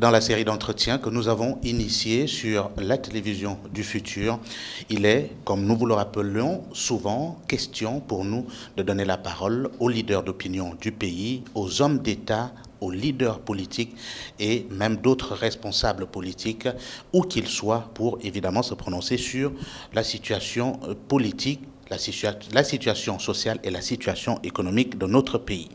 dans la série d'entretiens que nous avons initiée sur la télévision du futur. Il est, comme nous vous le rappelons souvent, question pour nous de donner la parole aux leaders d'opinion du pays, aux hommes d'État, aux leaders politiques et même d'autres responsables politiques, où qu'ils soient, pour évidemment se prononcer sur la situation politique, la situation sociale et la situation économique de notre pays.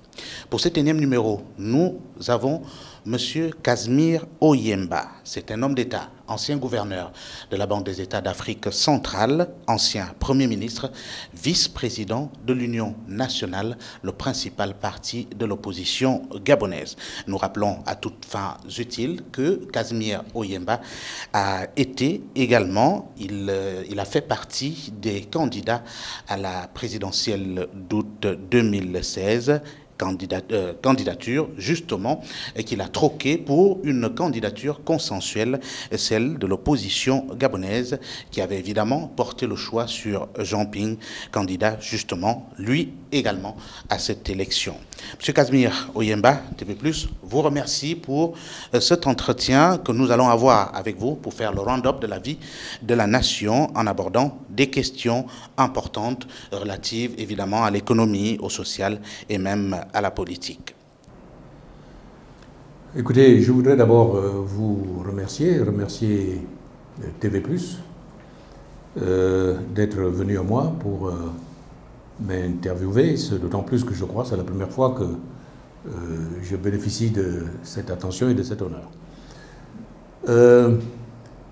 Pour cet énième numéro, nous avons M. Casimir Oyemba. C'est un homme d'État, ancien gouverneur de la Banque des États d'Afrique centrale, ancien Premier ministre, vice-président de l'Union nationale, le principal parti de l'opposition gabonaise. Nous rappelons à toutes fins utiles que Casimir Oyemba a été également, il a fait partie des candidats à la présidentielle d'août 2016, candidature justement qu'il a troqué pour une candidature consensuelle, celle de l'opposition gabonaise qui avait évidemment porté le choix sur Jean Ping, candidat justement lui également à cette élection. Monsieur Casimir Oyemba, TV+, vous remercie pour cet entretien que nous allons avoir avec vous pour faire le round-up de la vie de la nation en abordant des questions importantes relatives évidemment à l'économie, au social et même à la politique. Écoutez, je voudrais d'abord vous remercier TV+, d'être venu à moi pour m'interviewer, d'autant plus que je crois que c'est la première fois que je bénéficie de cette attention et de cet honneur.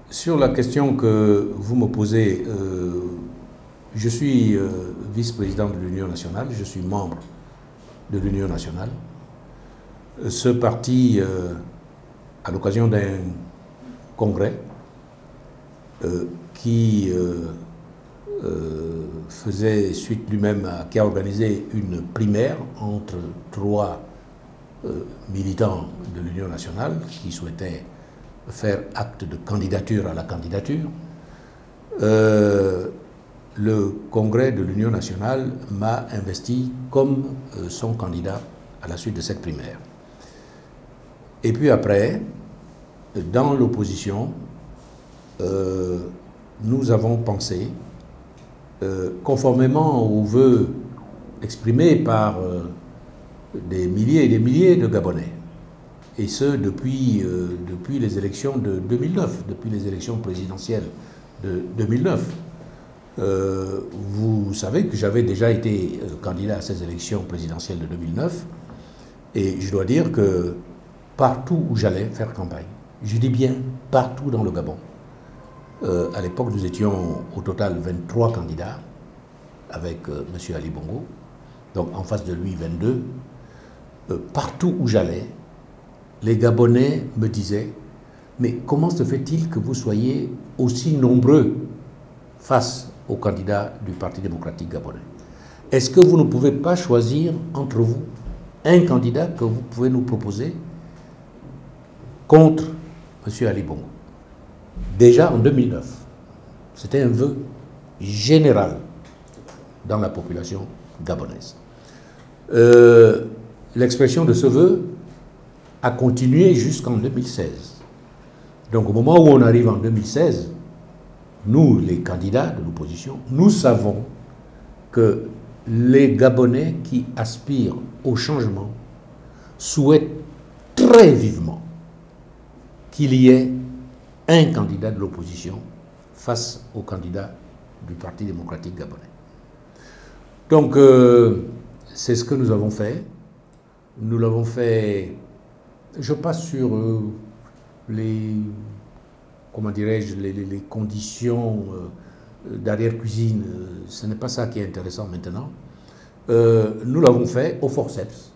Sur la question que vous me posez, je suis vice-président de l'Union nationale, je suis membre de l'Union nationale. Ce parti, à l'occasion d'un congrès qui faisait suite lui-même, qui a organisé une primaire entre 3 militants de l'Union nationale qui souhaitaient faire acte de candidature à la candidature. Le congrès de l'Union nationale m'a investi comme son candidat à la suite de cette primaire. Et puis après, dans l'opposition, nous avons pensé, conformément aux vœux exprimés par des milliers et des milliers de Gabonais, et ce depuis les élections de 2009, depuis les élections présidentielles de 2009. Vous savez que j'avais déjà été candidat à ces élections présidentielles de 2009 et je dois dire que partout où j'allais faire campagne, je dis bien partout dans le Gabon, à l'époque nous étions au total 23 candidats avec M. Ali Bongo, donc en face de lui 22, partout où j'allais, les Gabonais me disaient « Mais comment se fait-il que vous soyez aussi nombreux face aux candidats du Parti démocratique gabonais? Est-ce que vous ne pouvez pas choisir entre vous un candidat que vous pouvez nous proposer contre M. Ali Bongo ?» Déjà en 2009, c'était un vœu général dans la population gabonaise. L'expression de ce vœu a continué jusqu'en 2016. Donc au moment où on arrive en 2016, nous, les candidats de l'opposition, nous savons que les Gabonais qui aspirent au changement souhaitent très vivement qu'il y ait un candidat de l'opposition face au candidat du Parti démocratique gabonais. Donc, c'est ce que nous avons fait. Nous l'avons fait, je passe sur comment dirais-je, les conditions d'arrière-cuisine, ce n'est pas ça qui est intéressant maintenant. Nous l'avons fait au forceps,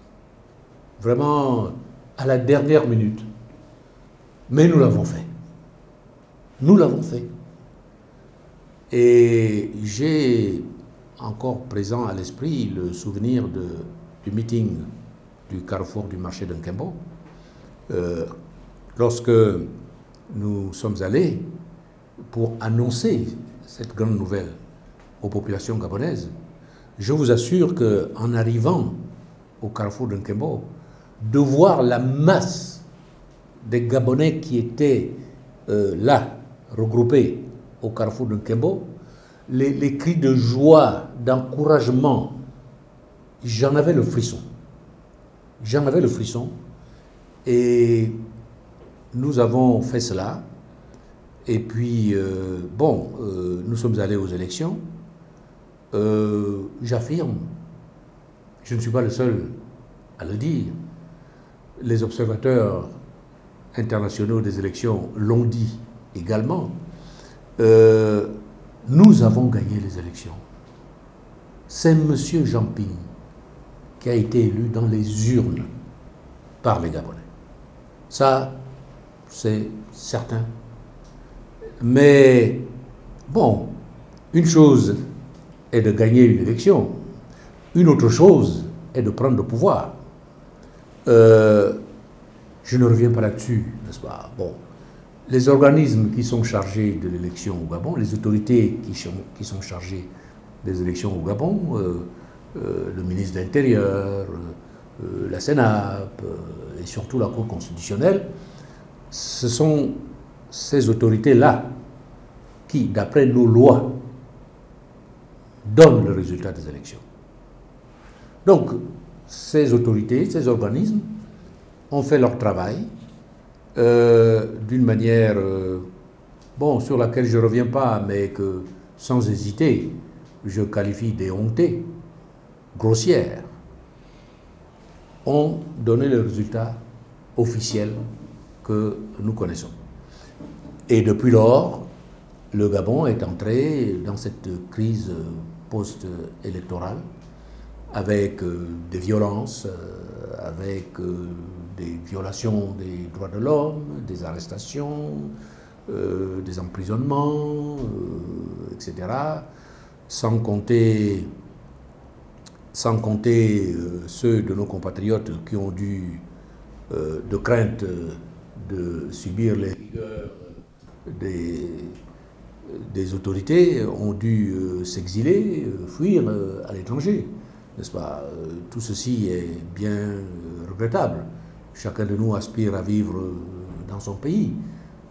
vraiment à la dernière minute, mais nous l'avons fait. Nous l'avons fait. Et j'ai encore présent à l'esprit le souvenir du meeting du carrefour du marché de Nkembo, lorsque nous sommes allés pour annoncer cette grande nouvelle aux populations gabonaises. Je vous assure qu'en arrivant au carrefour de Nkembo, de voir la masse des Gabonais qui étaient là, regroupés au carrefour de Nkembo, les cris de joie, d'encouragement, j'en avais le frisson. J'en avais le frisson. Et nous avons fait cela. Et puis, nous sommes allés aux élections. J'affirme, je ne suis pas le seul à le dire. Les observateurs internationaux des élections l'ont dit également. Nous avons gagné les élections. C'est M. Jamping qui a été élu dans les urnes par les Gabonais. Ça, c'est certain. Mais, bon, une chose est de gagner une élection, une autre chose est de prendre le pouvoir. Je ne reviens pas là-dessus, n'est-ce pas? Bon, les organismes qui sont chargés de l'élection au Gabon, les autorités qui sont chargées des élections au Gabon, le ministre de l'Intérieur, la Sénap et surtout la Cour constitutionnelle, ce sont ces autorités-là qui, d'après nos lois, donnent le résultat des élections. Donc, ces autorités, ces organismes ont fait leur travail d'une manière, sur laquelle je ne reviens pas, mais que, sans hésiter, je qualifie d'éhontée, grossière, ont donné le résultat officiel que nous connaissons. Et depuis lors, le Gabon est entré dans cette crise post-électorale avec des violences, avec des violations des droits de l'homme, des arrestations, des emprisonnements, etc. Sans compter ceux de nos compatriotes qui ont dû, de crainte de subir les rigueurs des autorités, ont dû s'exiler, fuir à l'étranger, n'est-ce pas? Tout ceci est bien regrettable. Chacun de nous aspire à vivre dans son pays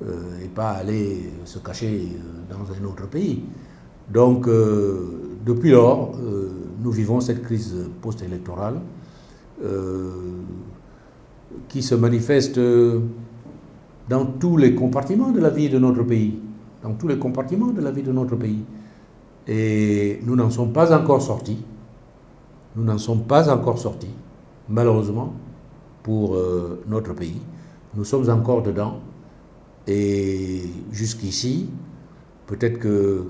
et pas aller se cacher dans un autre pays. Donc, depuis lors, nous vivons cette crise post-électorale qui se manifeste dans tous les compartiments de la vie de notre pays. Dans tous les compartiments de la vie de notre pays. Et nous n'en sommes pas encore sortis. Nous n'en sommes pas encore sortis, malheureusement, pour notre pays. Nous sommes encore dedans. Et jusqu'ici, peut-être que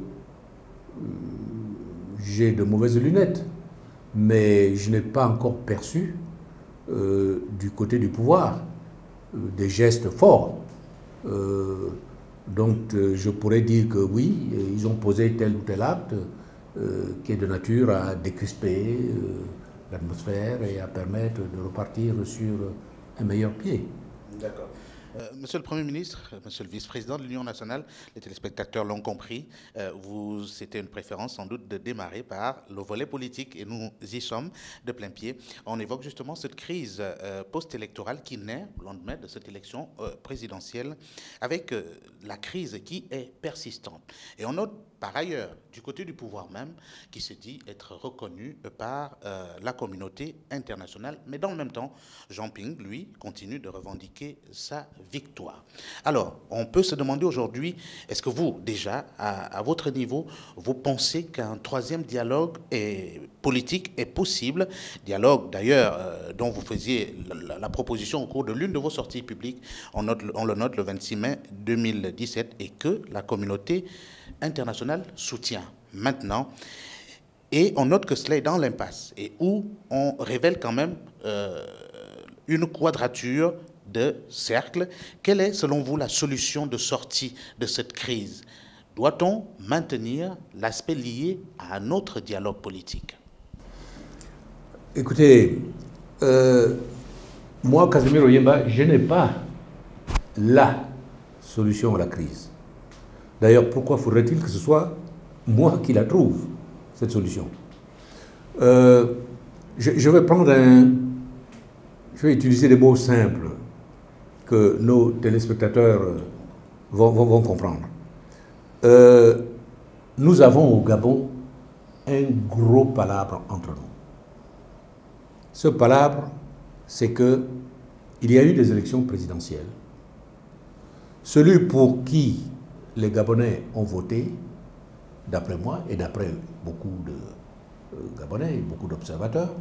j'ai de mauvaises lunettes, mais je n'ai pas encore perçu du côté du pouvoir des gestes forts. Donc je pourrais dire que oui, ils ont posé tel ou tel acte qui est de nature à décrisper l'atmosphère et à permettre de repartir sur un meilleur pied. D'accord. Monsieur le Premier ministre, Monsieur le Vice-président de l'Union nationale, les téléspectateurs l'ont compris, c'était une préférence sans doute de démarrer par le volet politique et nous y sommes de plein pied. On évoque justement cette crise post-électorale qui naît au lendemain de cette élection présidentielle avec la crise qui est persistante. Et on note par ailleurs, du côté du pouvoir même, qui se dit être reconnu par la communauté internationale. Mais dans le même temps, Jamping, lui, continue de revendiquer sa victoire. Alors, on peut se demander aujourd'hui, est-ce que vous, déjà, à votre niveau, vous pensez qu'un troisième dialogue politique est possible? Dialogue, d'ailleurs, dont vous faisiez la proposition au cours de l'une de vos sorties publiques, on le note le 26 mai 2017, et que la communauté international soutient maintenant. Et on note que cela est dans l'impasse et où on révèle quand même une quadrature de cercle. Quelle est, selon vous, la solution de sortie de cette crise? Doit-on maintenir l'aspect lié à un autre dialogue politique? Écoutez, moi, Casimiro Yemba, je n'ai pas la solution à la crise. D'ailleurs, pourquoi faudrait-il que ce soit moi qui la trouve, cette solution? Je vais utiliser des mots simples. que nos téléspectateurs vont comprendre. Nous avons au Gabon un gros palabre entre nous. Ce palabre, c'est qu'il y a eu des élections présidentielles. Celui pour qui les Gabonais ont voté, d'après moi et d'après beaucoup de Gabonais et beaucoup d'observateurs,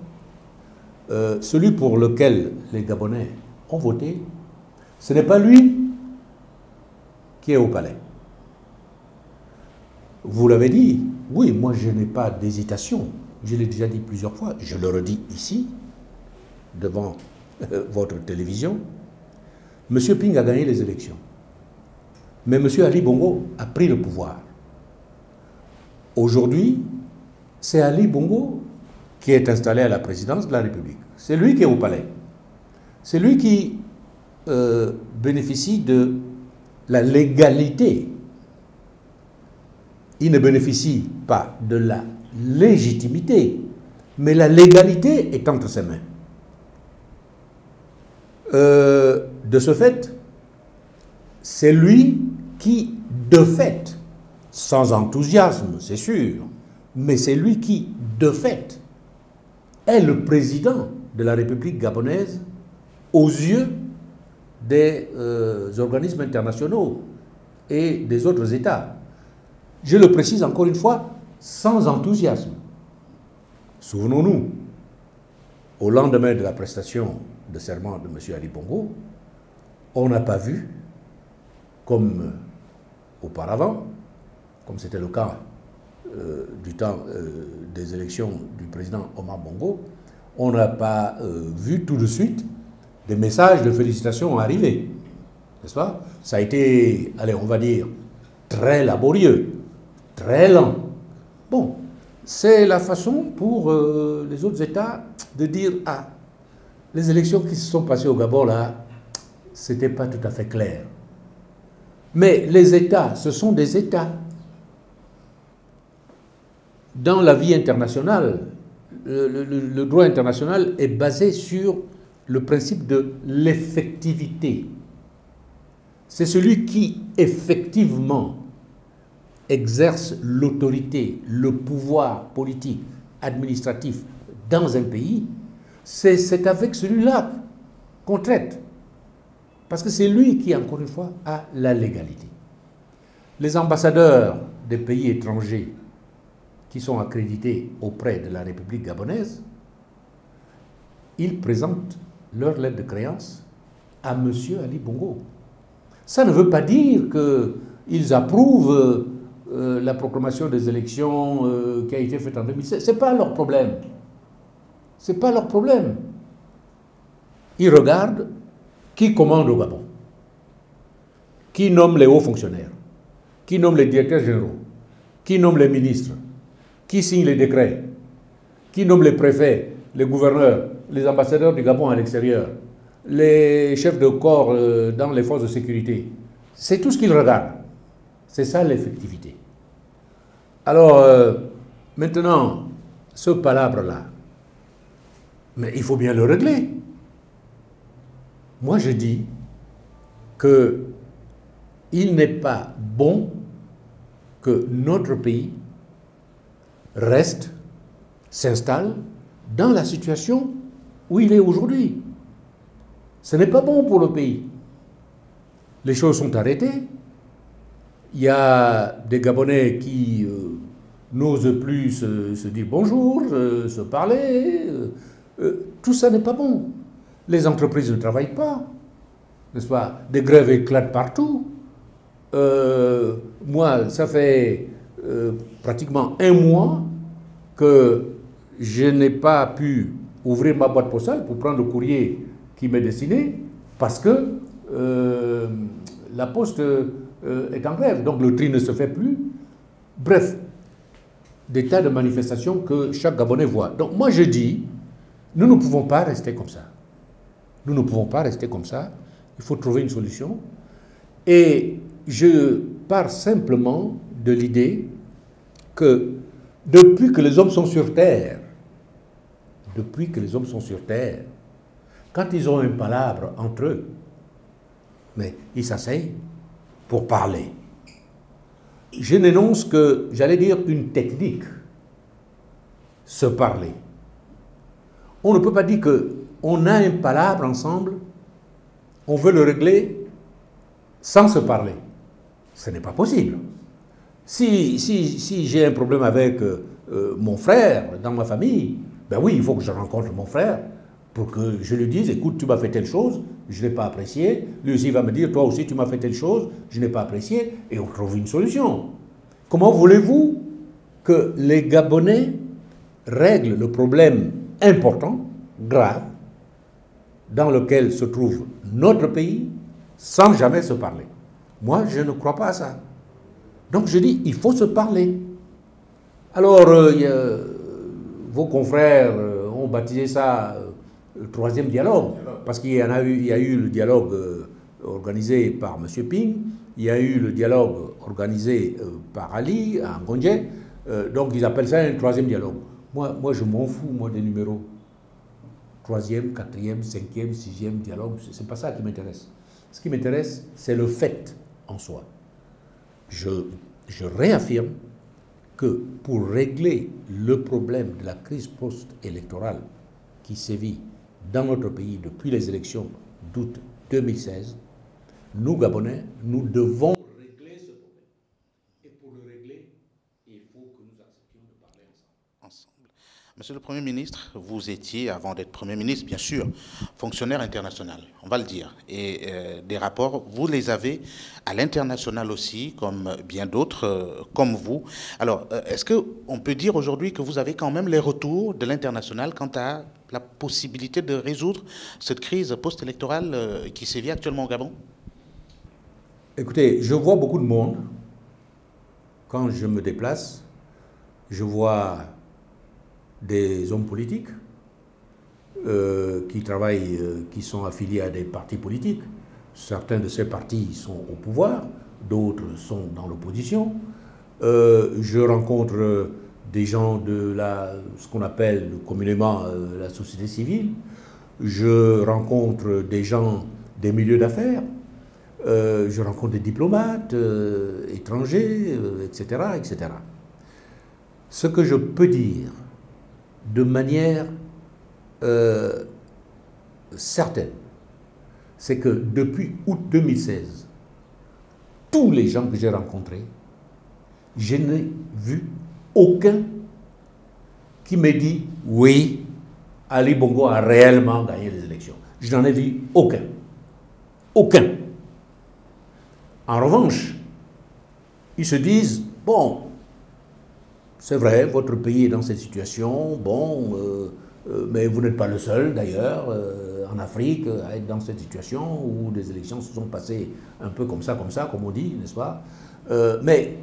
celui pour lequel les Gabonais ont voté, ce n'est pas lui qui est au palais. Vous l'avez dit, oui, moi je n'ai pas d'hésitation. Je l'ai déjà dit plusieurs fois, je le redis ici, devant votre télévision. M. Ping a gagné les élections. Mais M. Ali Bongo a pris le pouvoir. Aujourd'hui, c'est Ali Bongo qui est installé à la présidence de la République. C'est lui qui est au palais. C'est lui qui bénéficie de la légalité. Il ne bénéficie pas de la légitimité, mais la légalité est entre ses mains. De ce fait, c'est lui qui, de fait, sans enthousiasme, c'est sûr, mais c'est lui qui, de fait, est le président de la République gabonaise aux yeux des organismes internationaux et des autres États. Je le précise encore une fois, sans enthousiasme. Souvenons-nous, au lendemain de la prestation de serment de M. Ali Bongo, on n'a pas vu, comme auparavant, comme c'était le cas du temps des élections du président Omar Bongo, on n'a pas vu tout de suite des messages de félicitations arriver. N'est-ce pas? Ça a été, allez, on va dire, très laborieux, très lent. Bon, c'est la façon pour les autres États de dire « Ah, les élections qui se sont passées au Gabon, là, c'était pas tout à fait clair. » Mais les États, ce sont des États. Dans la vie internationale, le droit international est basé sur le principe de l'effectivité. C'est celui qui, effectivement, exerce l'autorité, le pouvoir politique, administratif dans un pays, c'est avec celui-là qu'on traite. Parce que c'est lui qui, encore une fois, a la légalité. Les ambassadeurs des pays étrangers qui sont accrédités auprès de la République gabonaise, ils présentent leur lettre de créance à M. Ali Bongo. Ça ne veut pas dire qu'ils approuvent la proclamation des élections qui a été faite en 2016. Ce n'est pas leur problème. Ce n'est pas leur problème. Ils regardent qui commande au Gabon, qui nomme les hauts fonctionnaires, qui nomme les directeurs généraux, qui nomme les ministres, qui signe les décrets, qui nomme les préfets, les gouverneurs, les ambassadeurs du Gabon à l'extérieur, les chefs de corps dans les forces de sécurité. C'est tout ce qu'ils regardent. C'est ça l'effectivité. Alors, maintenant, ce palabre-là, mais il faut bien le régler. Moi, je dis qu'il n'est pas bon que notre pays reste, s'installe dans la situation où il est aujourd'hui. Ce n'est pas bon pour le pays. Les choses sont arrêtées. Il y a des Gabonais qui n'osent plus se dire bonjour, se parler. Tout ça n'est pas bon. Les entreprises ne travaillent pas, n'est-ce pas? Des grèves éclatent partout. Moi, ça fait pratiquement un mois que je n'ai pas pu ouvrir ma boîte postale pour prendre le courrier qui m'est destiné parce que la poste est en grève, donc le tri ne se fait plus. Bref, des tas de manifestations que chaque Gabonais voit. Donc moi je dis, nous ne pouvons pas rester comme ça. Nous ne pouvons pas rester comme ça. Il faut trouver une solution. Et je pars simplement de l'idée que depuis que les hommes sont sur Terre, quand ils ont un palabre entre eux, Mais ils s'asseyent pour parler. Je n'énonce que, j'allais dire, une technique, se parler. On ne peut pas dire qu'on a un palabre ensemble, on veut le régler sans se parler. Ce n'est pas possible. Si j'ai un problème avec mon frère dans ma famille, ben oui, il faut que je rencontre mon frère pour que je lui dise, écoute, tu m'as fait telle chose, je ne l'ai pas apprécié. Lui aussi va me dire, toi aussi tu m'as fait telle chose, je n'ai pas apprécié, et on trouve une solution. Comment voulez-vous que les Gabonais règlent le problème important, grave, dans lequel se trouve notre pays, sans jamais se parler? Moi, je ne crois pas à ça. Donc je dis, il faut se parler. Alors, vos confrères ont baptisé ça le troisième dialogue, parce qu'il y a eu le dialogue organisé par M. Ping, il y a eu le dialogue organisé par Ali, à Ngonje, donc ils appellent ça un troisième dialogue. Moi je m'en fous, moi, des numéros. Troisième, quatrième, cinquième, sixième dialogue, c'est pas ça qui m'intéresse. Ce qui m'intéresse, c'est le fait en soi. Je réaffirme que pour régler le problème de la crise post-électorale qui sévit dans notre pays depuis les élections d'août 2016, nous, Gabonais, nous devons régler ce problème. Et pour le régler, il faut que nous acceptions de parler ensemble. Monsieur le Premier ministre, vous étiez, avant d'être Premier ministre, bien sûr, fonctionnaire international, on va le dire. Et des rapports, vous les avez à l'international aussi, comme bien d'autres, comme vous. Alors, est-ce qu'on peut dire aujourd'hui que vous avez quand même les retours de l'international quant à la possibilité de résoudre cette crise post-électorale qui sévit actuellement au Gabon? Écoutez, je vois beaucoup de monde. Quand je me déplace, je vois des hommes politiques qui travaillent, qui sont affiliés à des partis politiques. Certains de ces partis sont au pouvoir, d'autres sont dans l'opposition. Je rencontre des gens de ce qu'on appelle communément la société civile. Je rencontre des gens des milieux d'affaires. Je rencontre des diplomates étrangers, etc., etc. Ce que je peux dire de manière certaine, c'est que depuis août 2016, tous les gens que j'ai rencontrés, je n'ai vu aucun qui me dit « Oui, Ali Bongo a réellement gagné les élections ». Je n'en ai vu aucun. Aucun. En revanche, ils se disent « Bon, c'est vrai, votre pays est dans cette situation, bon, mais vous n'êtes pas le seul d'ailleurs en Afrique à être dans cette situation où des élections se sont passées un peu comme ça, comme on dit, n'est-ce pas? Mais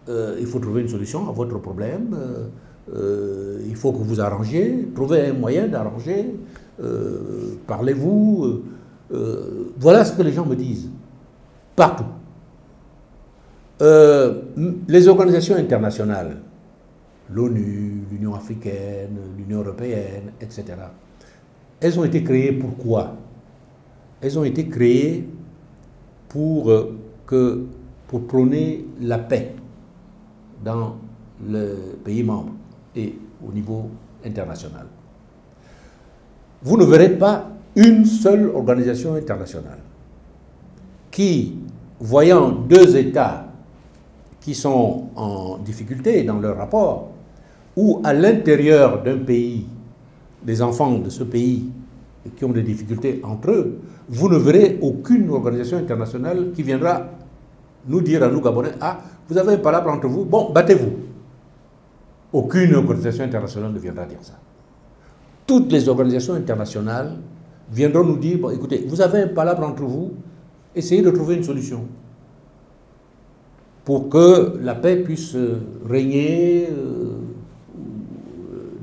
il faut trouver une solution à votre problème, il faut que vous arrangiez, trouvez un moyen d'arranger, parlez-vous, voilà ce que les gens me disent, partout. Les organisations internationales, l'ONU, l'Union africaine, l'Union européenne, etc. Elles ont été créées pour quoi? Elles ont été créées pour prôner la paix dans les pays membres et au niveau international. Vous ne verrez pas une seule organisation internationale qui, voyant deux États qui sont en difficulté dans leur rapport, ou à l'intérieur d'un pays, des enfants de ce pays qui ont des difficultés entre eux, vous ne verrez aucune organisation internationale qui viendra nous dire à nous, Gabonais, ah, vous avez un palabre entre vous, bon, battez-vous. Aucune organisation internationale ne viendra dire ça. Toutes les organisations internationales viendront nous dire, bon, écoutez, vous avez un palabre entre vous, essayez de trouver une solution pour que la paix puisse régner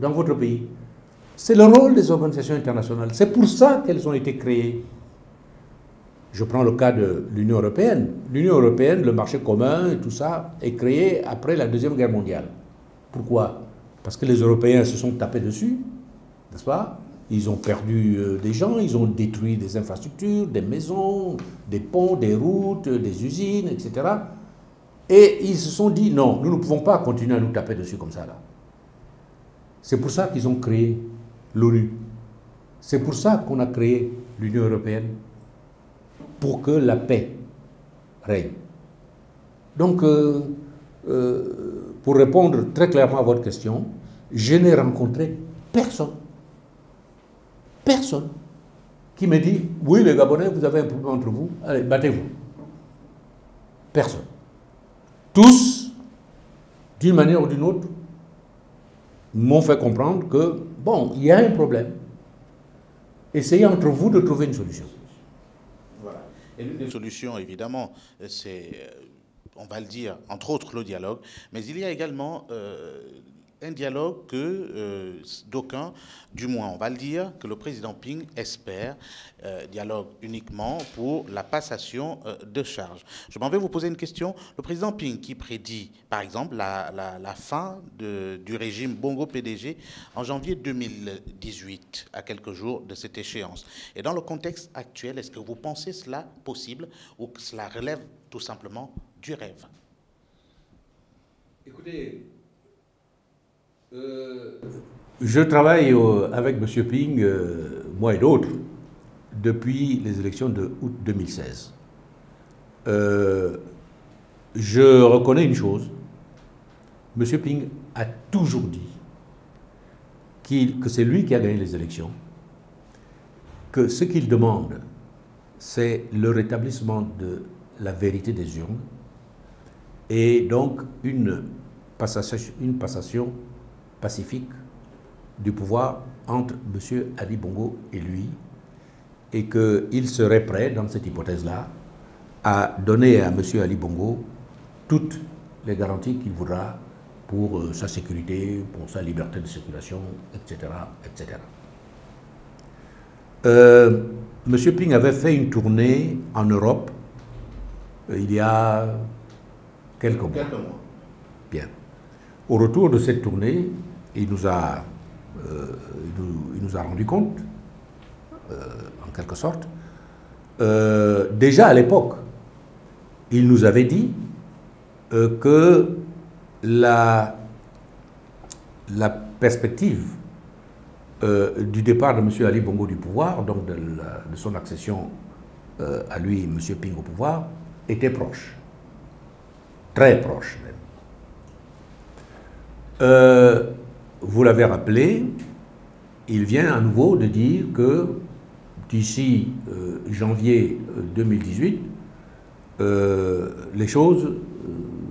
dans votre pays. C'est le rôle des organisations internationales. C'est pour ça qu'elles ont été créées. Je prends le cas de l'Union européenne. L'Union européenne, le marché commun et tout ça, est créé après la Deuxième Guerre mondiale. Pourquoi? Parce que les Européens se sont tapés dessus, n'est-ce pas? ils ont perdu des gens, ils ont détruit des infrastructures, des maisons, des ponts, des routes, des usines, etc. Et ils se sont dit, non, nous ne pouvons pas continuer à nous taper dessus comme ça, là. C'est pour ça qu'ils ont créé l'ONU. C'est pour ça qu'on a créé l'Union européenne, pour que la paix règne. Donc, pour répondre très clairement à votre question, je n'ai rencontré personne qui me dit, oui, les Gabonais, vous avez un problème entre vous, allez, battez-vous. Personne. Tous, d'une manière ou d'une autre, m'ont fait comprendre que, bon, il y a un problème. Essayez entre vous de trouver une solution. Voilà. Et l'une des solutions, évidemment, c'est, on va le dire, entre autres le dialogue, mais il y a également un dialogue que d'aucuns, du moins on va le dire, que le président Ping espère, dialogue uniquement pour la passation de charges. Je m'en vais vous poser une question. Le président Ping qui prédit, par exemple, la fin du régime Bongo PDG en janvier 2018, à quelques jours de cette échéance. Et dans le contexte actuel, est-ce que vous pensez cela possible ou que cela relève tout simplement du rêve? Écoutez, je travaille avec M. Ping, moi et d'autres, depuis les élections de août 2016. Je reconnais une chose, M. Ping a toujours dit que c'est lui qui a gagné les élections, que ce qu'il demande, c'est le rétablissement de la vérité des urnes et donc une passation pacifique du pouvoir entre M. Ali Bongo et lui, et qu'il serait prêt, dans cette hypothèse-là, à donner à M. Ali Bongo toutes les garanties qu'il voudra pour sa sécurité, pour sa liberté de circulation, etc. etc. M. Ping avait fait une tournée en Europe il y a quelques mois. Bien. Au retour de cette tournée, il nous a rendu compte, en quelque sorte, déjà à l'époque, il nous avait dit que la perspective du départ de M. Ali Bongo du pouvoir, donc de son accession à lui, M. Ping au pouvoir, était proche. Très proche même. Vous l'avez rappelé, il vient à nouveau de dire que d'ici janvier 2018, les choses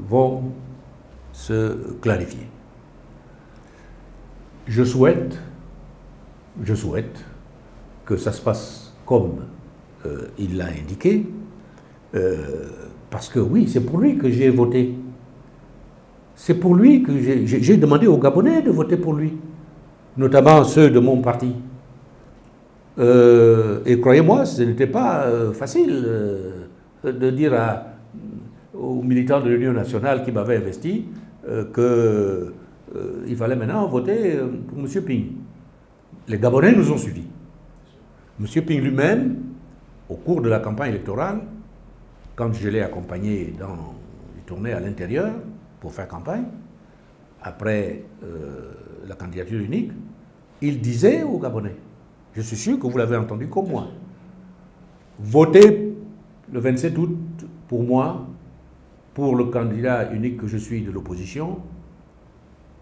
vont se clarifier. Je souhaite que ça se passe comme il l'a indiqué, parce que oui, c'est pour lui que j'ai voté. C'est pour lui que j'ai demandé aux Gabonais de voter pour lui, notamment ceux de mon parti. Et croyez-moi, ce n'était pas facile de dire aux militants de l'Union nationale qui m'avaient investi qu'il fallait maintenant voter pour M. Ping. Les Gabonais nous ont suivis. M. Ping lui-même, au cours de la campagne électorale, quand je l'ai accompagné dans les tournées à l'intérieur pour faire campagne, après la candidature unique, il disait aux Gabonais, je suis sûr que vous l'avez entendu comme moi, votez le 27 août pour moi, pour le candidat unique que je suis de l'opposition,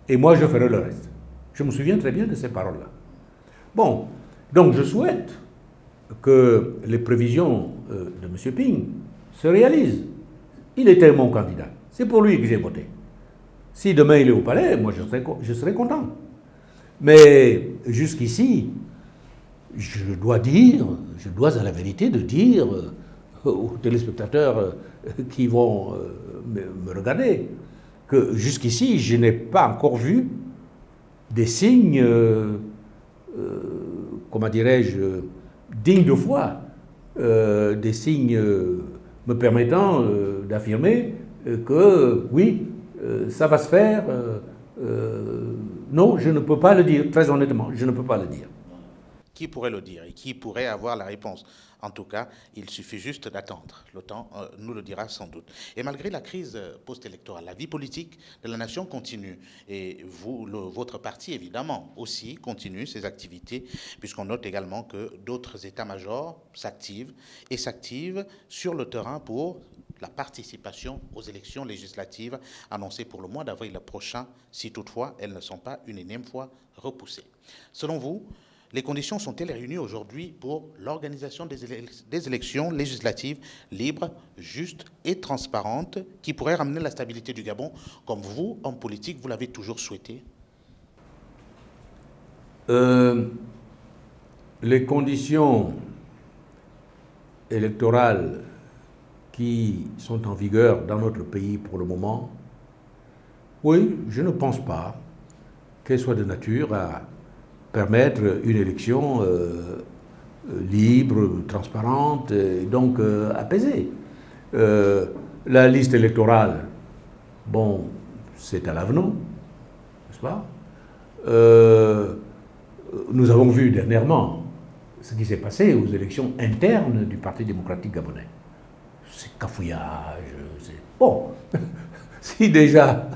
et moi je ferai le reste. Je me souviens très bien de ces paroles-là. Bon, donc je souhaite que les prévisions de M. Ping se réalisent. Il était mon candidat. C'est pour lui que j'ai voté. Si demain il est au palais, moi je serai content. Mais jusqu'ici, je dois à la vérité de dire aux téléspectateurs qui vont me regarder que jusqu'ici, je n'ai pas encore vu des signes, comment dirais-je, dignes de foi, des signes me permettant d'affirmer que oui, ça va se faire. Non, je ne peux pas le dire, très honnêtement, je ne peux pas le dire. Qui pourrait le dire et qui pourrait avoir la réponse? En tout cas, il suffit juste d'attendre. Le temps nous le dira sans doute. Et malgré la crise post-électorale, la vie politique de la nation continue. Et vous, votre parti, évidemment, aussi continue ses activités, puisqu'on note également que d'autres états-majors s'activent sur le terrain pour la participation aux élections législatives annoncées pour le mois d'avril prochain, si toutefois elles ne sont pas une énième fois repoussées. Selon vous, les conditions sont-elles réunies aujourd'hui pour l'organisation des élections législatives libres, justes et transparentes qui pourraient ramener la stabilité du Gabon, comme vous, en politique, vous l'avez toujours souhaité? Les conditions électorales qui sont en vigueur dans notre pays pour le moment, oui, je ne pense pas qu'elles soient de nature à permettre une élection libre, transparente et donc apaisée. La liste électorale, bon, c'est à l'avenant, n'est-ce pas? Nous avons vu dernièrement ce qui s'est passé aux élections internes du Parti démocratique gabonais. C'est cafouillage, c'est... Bon, si déjà,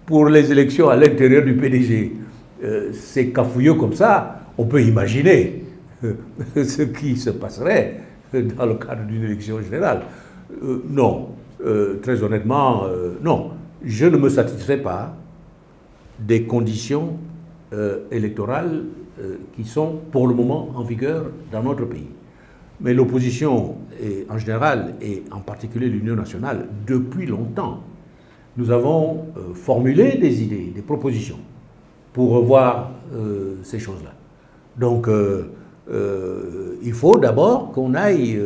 pour les élections à l'intérieur du PDG, c'est cafouilleux comme ça, on peut imaginer ce qui se passerait dans le cadre d'une élection générale. Non, très honnêtement, non. Je ne me satisfais pas des conditions électorales qui sont pour le moment en vigueur dans notre pays. Mais l'opposition en général, et en particulier l'Union nationale, depuis longtemps, nous avons formulé des idées, des propositions pour revoir ces choses-là. Donc, il faut d'abord qu'on aille,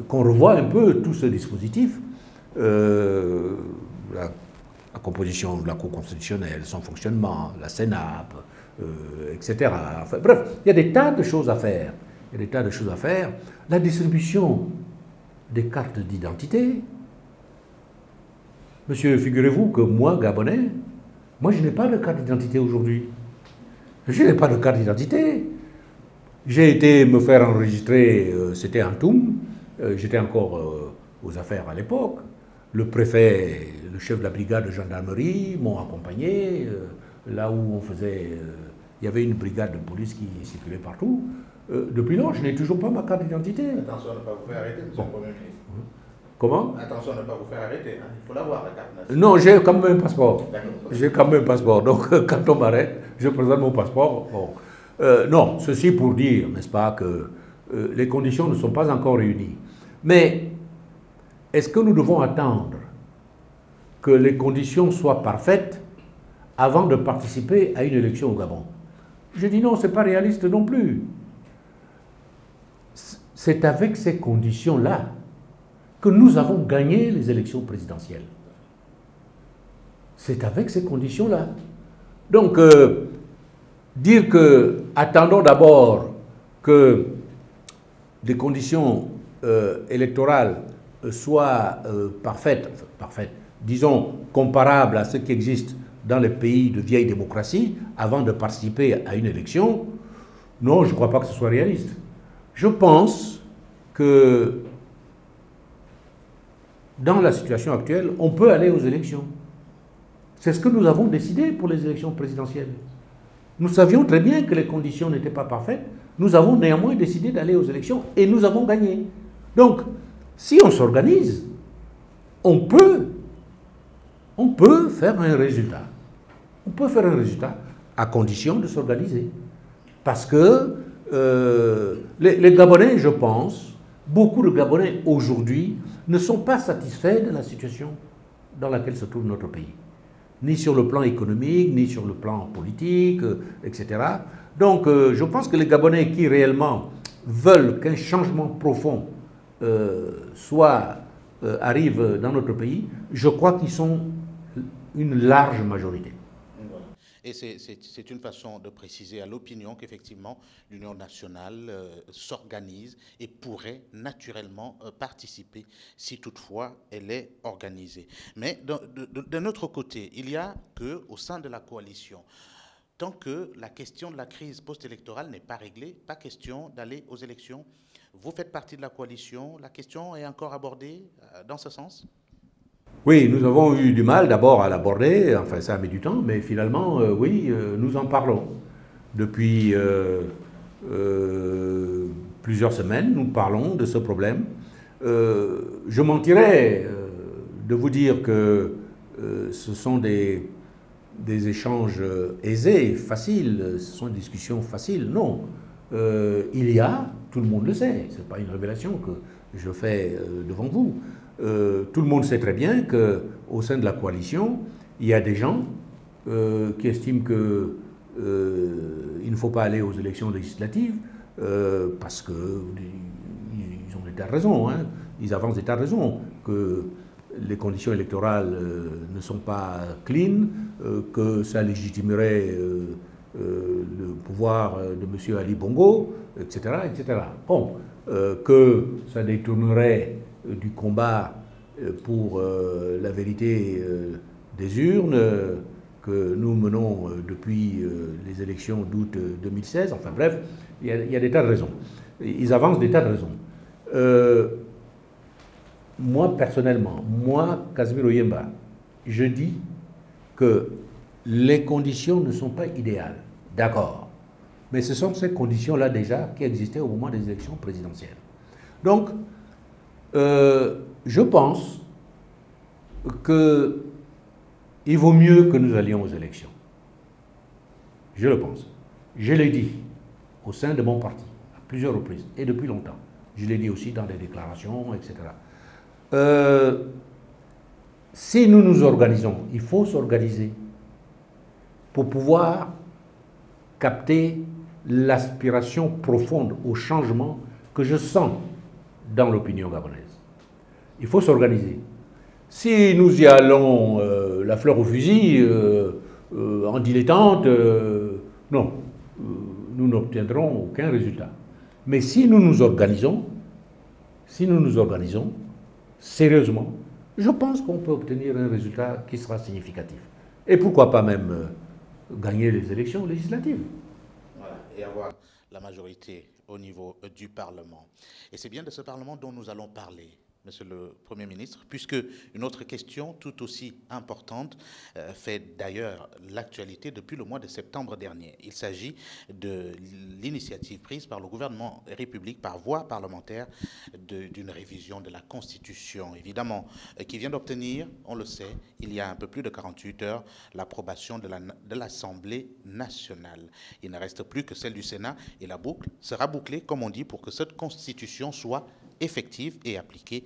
qu'on revoie un peu tout ce dispositif, la composition de la Cour constitutionnelle, son fonctionnement, la CENAP, etc. Enfin, bref, il y a des tas de choses à faire. Il y a des tas de choses à faire. La distribution des cartes d'identité. Monsieur, figurez-vous que moi, Gabonais, moi je n'ai pas de carte d'identité aujourd'hui. Je n'ai pas de carte d'identité. J'ai été me faire enregistrer, c'était en Toum, j'étais encore aux affaires à l'époque. Le préfet, le chef de la brigade de gendarmerie m'ont accompagné, là où on faisait... il y avait une brigade de police qui circulait partout. Depuis lors, je n'ai toujours pas ma carte d'identité. Attention à ne pas vous faire arrêter, monsieur le Premier ministre. Comment? Attention à ne pas vous faire arrêter, hein. Il faut l'avoir, la carte nationale. Non, j'ai quand même un passeport. J'ai quand même un passeport. Donc, quand on m'arrête, je présente mon passeport. Bon. Non, ceci pour dire, n'est-ce pas, que les conditions ne sont pas encore réunies. Mais est-ce que nous devons attendre que les conditions soient parfaites avant de participer à une élection au Gabon? Je dis non, ce n'est pas réaliste non plus. C'est avec ces conditions-là que nous avons gagné les élections présidentielles. C'est avec ces conditions-là. Donc, dire que, attendons d'abord que des conditions électorales soient parfaites, disons comparables à ce qui existe dans les pays de vieille démocratie, avant de participer à une élection, non, je ne crois pas que ce soit réaliste. Je pense que dans la situation actuelle, on peut aller aux élections. C'est ce que nous avons décidé pour les élections présidentielles. Nous savions très bien que les conditions n'étaient pas parfaites. Nous avons néanmoins décidé d'aller aux élections et nous avons gagné. Donc, si on s'organise, on peut faire un résultat. On peut faire un résultat à condition de s'organiser. Parce que les Gabonais, je pense, beaucoup de Gabonais aujourd'hui ne sont pas satisfaits de la situation dans laquelle se trouve notre pays. Ni sur le plan économique, ni sur le plan politique, etc. Donc, je pense que les Gabonais qui réellement veulent qu'un changement profond arrive dans notre pays, je crois qu'ils sont une large majorité. Et c'est une façon de préciser à l'opinion qu'effectivement l'Union nationale s'organise et pourrait naturellement participer si toutefois elle est organisée. Mais d'un autre côté, il y a qu'au sein de la coalition, tant que la question de la crise post-électorale n'est pas réglée, pas question d'aller aux élections. Vous faites partie de la coalition. La question est encore abordée dans ce sens? Oui, nous avons eu du mal d'abord à l'aborder, enfin ça a mis du temps, mais finalement, oui, nous en parlons. Depuis plusieurs semaines, nous parlons de ce problème. Je mentirais de vous dire que ce sont des échanges aisés, faciles, ce sont des discussions faciles. Non. Il y a, tout le monde le sait, ce n'est pas une révélation que je fais devant vous, tout le monde sait très bien qu'au sein de la coalition, il y a des gens qui estiment qu'il ne faut pas aller aux élections législatives parce qu'ils ont des tas de raisons, hein. Ils avancent des tas de raisons, que les conditions électorales ne sont pas clean, que ça légitimerait le pouvoir de M. Ali Bongo, etc., etc. Bon, que ça détournerait du combat pour la vérité des urnes que nous menons depuis les élections d'août 2016. Enfin bref, il y a des tas de raisons. Ils avancent des tas de raisons. Moi, personnellement, Casimir Oyemba, je dis que les conditions ne sont pas idéales. D'accord. Mais ce sont ces conditions-là déjà qui existaient au moment des élections présidentielles. Donc, je pense qu'il vaut mieux que nous allions aux élections. Je le pense. Je l'ai dit au sein de mon parti, à plusieurs reprises, et depuis longtemps. Je l'ai dit aussi dans des déclarations, etc. Si nous nous organisons, il faut s'organiser pour pouvoir capter l'aspiration profonde au changement que je sens dans l'opinion gabonaise. Il faut s'organiser. Si nous y allons la fleur au fusil, en dilettante, non, nous n'obtiendrons aucun résultat. Mais si nous nous organisons, sérieusement, je pense qu'on peut obtenir un résultat qui sera significatif. Et pourquoi pas même gagner les élections législatives. Voilà, et avoir la majorité au niveau du Parlement. Et c'est bien de ce Parlement dont nous allons parler, Monsieur le Premier ministre, puisque une autre question tout aussi importante fait d'ailleurs l'actualité depuis le mois de septembre dernier. Il s'agit de l'initiative prise par le gouvernement République par voie parlementaire d'une révision de la Constitution, évidemment, qui vient d'obtenir, on le sait, il y a un peu plus de 48 heures, l'approbation de l'Assemblée nationale. Il ne reste plus que celle du Sénat et la boucle sera bouclée, comme on dit, pour que cette Constitution soit effective et appliquée.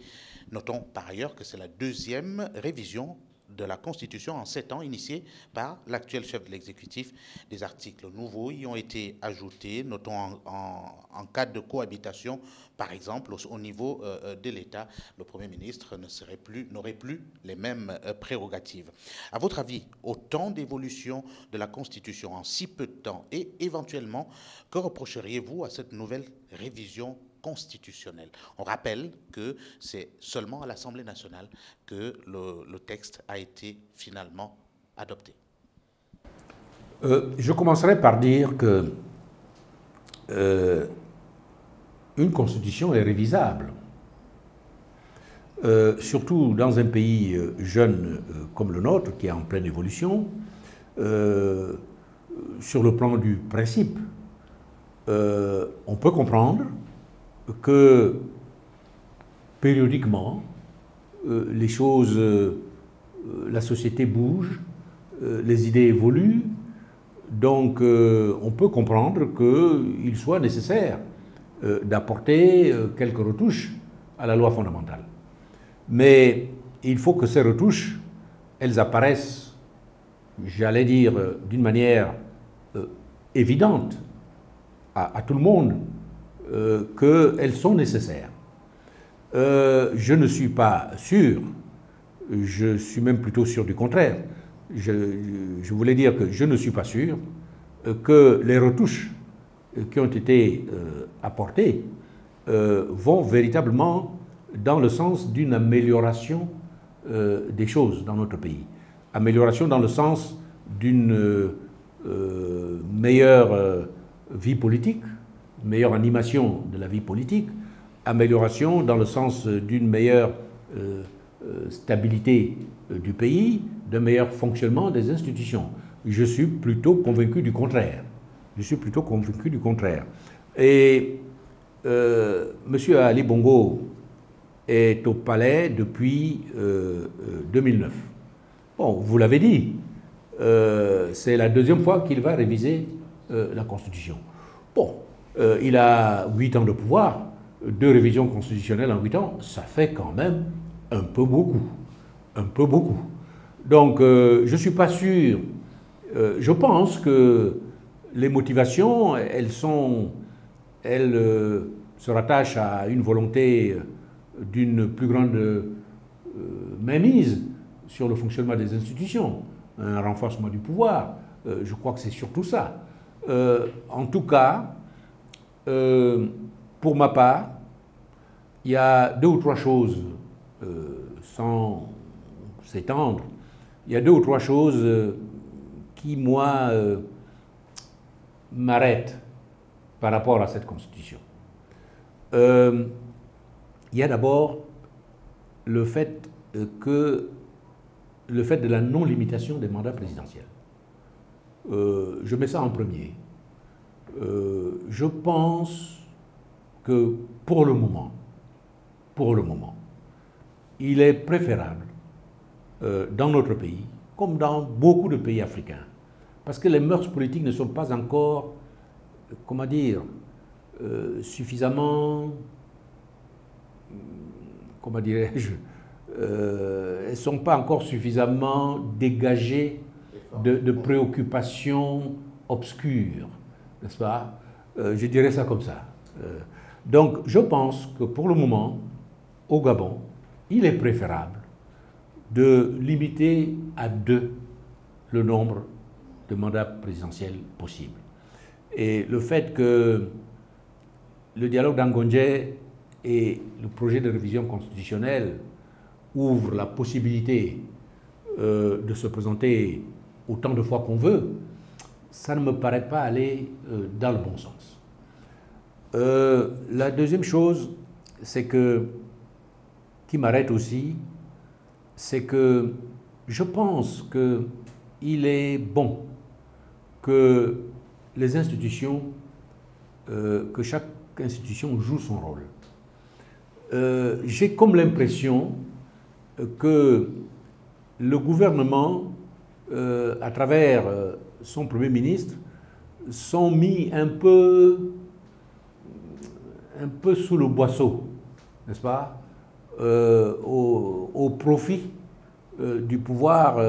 Notons par ailleurs que c'est la deuxième révision de la Constitution en 7 ans, initiée par l'actuel chef de l'exécutif. Des articles nouveaux y ont été ajoutés, notons en cas de cohabitation, par exemple, au niveau de l'État, le Premier ministre n'aurait plus les mêmes prérogatives. À votre avis, autant d'évolution de la Constitution en si peu de temps, et éventuellement, que reprocheriez-vous à cette nouvelle révision constitutionnelle? On rappelle que c'est seulement à l'Assemblée nationale que le texte a été finalement adopté. Je commencerai par dire que une constitution est révisable, surtout dans un pays jeune comme le nôtre, qui est en pleine évolution. Sur le plan du principe, on peut comprendre que périodiquement, les choses, la société bouge, les idées évoluent, donc on peut comprendre qu'il soit nécessaire d'apporter quelques retouches à la loi fondamentale. Mais il faut que ces retouches, elles apparaissent, j'allais dire, d'une manière évidente à tout le monde, qu'elles sont nécessaires. Je ne suis pas sûr, je suis même plutôt sûr du contraire. Je voulais dire que je ne suis pas sûr que les retouches qui ont été apportées vont véritablement dans le sens d'une amélioration des choses dans notre pays. Amélioration dans le sens d'une meilleure vie politique, meilleure animation de la vie politique, amélioration dans le sens d'une meilleure stabilité du pays, d'un meilleur fonctionnement des institutions. Je suis plutôt convaincu du contraire. Je suis plutôt convaincu du contraire. Et M. Ali Bongo est au palais depuis 2009. Bon, vous l'avez dit, c'est la deuxième fois qu'il va réviser la Constitution. Bon, il a 8 ans de pouvoir, 2 révisions constitutionnelles en 8 ans, ça fait quand même un peu beaucoup. Un peu beaucoup. Donc, je ne suis pas sûr. Je pense que les motivations, elles se rattachent à une volonté d'une plus grande mainmise sur le fonctionnement des institutions, un renforcement du pouvoir. Je crois que c'est surtout ça. En tout cas, pour ma part, il y a 2 ou 3 choses, sans s'étendre, il y a 2 ou 3 choses qui, moi, m'arrêtent par rapport à cette Constitution. Il y a d'abord le fait de la non-limitation des mandats présidentiels. Je mets ça en premier. Je pense que pour le moment, il est préférable dans notre pays, comme dans beaucoup de pays africains, parce que les mœurs politiques ne sont pas encore, comment dire, suffisamment, comment dirais-je, elles ne sont pas encore suffisamment dégagées de préoccupations obscures, n'est-ce pas? Je dirais ça comme ça. Donc, je pense que pour le moment, au Gabon, il est préférable de limiter à 2 le nombre de mandats présidentiels possibles. Et le fait que le dialogue d'Angondjé et le projet de révision constitutionnelle ouvrent la possibilité de se présenter autant de fois qu'on veut, ça ne me paraît pas aller dans le bon sens. La deuxième chose, c'est que, qui m'arrête aussi, c'est que je pense qu'il est bon que les institutions, que chaque institution joue son rôle. J'ai comme l'impression que le gouvernement, à travers son Premier ministre, sont mis un peu sous le boisseau, n'est-ce pas, au profit du pouvoir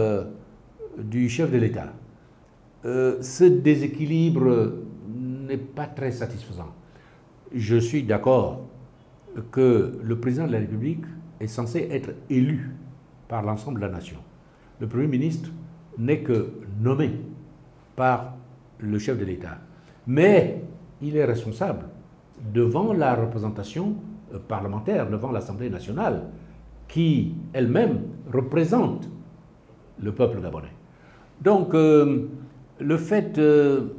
du chef de l'État. Ce déséquilibre n'est pas très satisfaisant. Je suis d'accord que le président de la République est censé être élu par l'ensemble de la nation. Le Premier ministre n'est que nommé par le chef de l'État. Mais il est responsable devant la représentation parlementaire, devant l'Assemblée nationale, qui elle-même représente le peuple gabonais. Donc, le fait que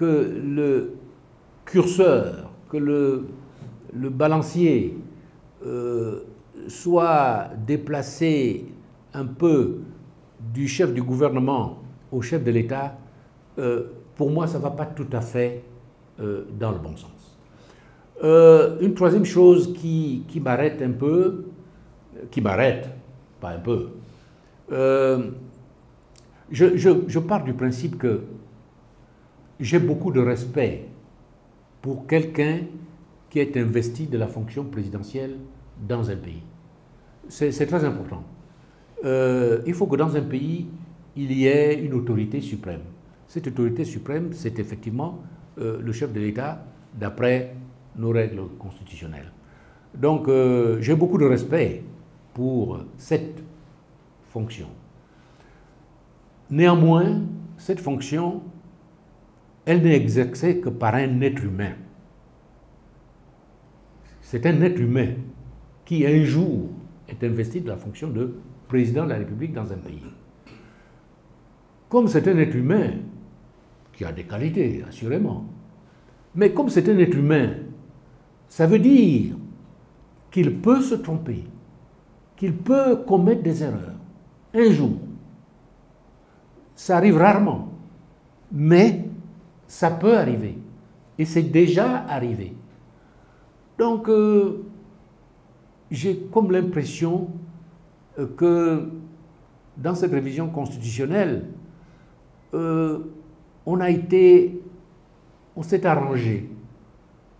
le curseur, que le balancier soit déplacé un peu du chef du gouvernement au chef de l'État, pour moi, ça ne va pas tout à fait dans le bon sens. Une troisième chose qui m'arrête un peu, pas un peu, je pars du principe que j'ai beaucoup de respect pour quelqu'un qui est investi de la fonction présidentielle dans un pays. C'est très important. Il faut que dans un pays, il y ait une autorité suprême. Cette autorité suprême, c'est effectivement le chef de l'État, d'après nos règles constitutionnelles. Donc, j'ai beaucoup de respect pour cette fonction. Néanmoins, cette fonction, elle n'est exercée que par un être humain. C'est un être humain qui, un jour, est investi de la fonction de président de la République dans un pays. Comme c'est un être humain, qui a des qualités, assurément. Mais comme c'est un être humain, ça veut dire qu'il peut se tromper, qu'il peut commettre des erreurs. Un jour, ça arrive rarement, mais ça peut arriver. Et c'est déjà arrivé. Donc, j'ai comme l'impression que dans cette révision constitutionnelle, on s'est arrangé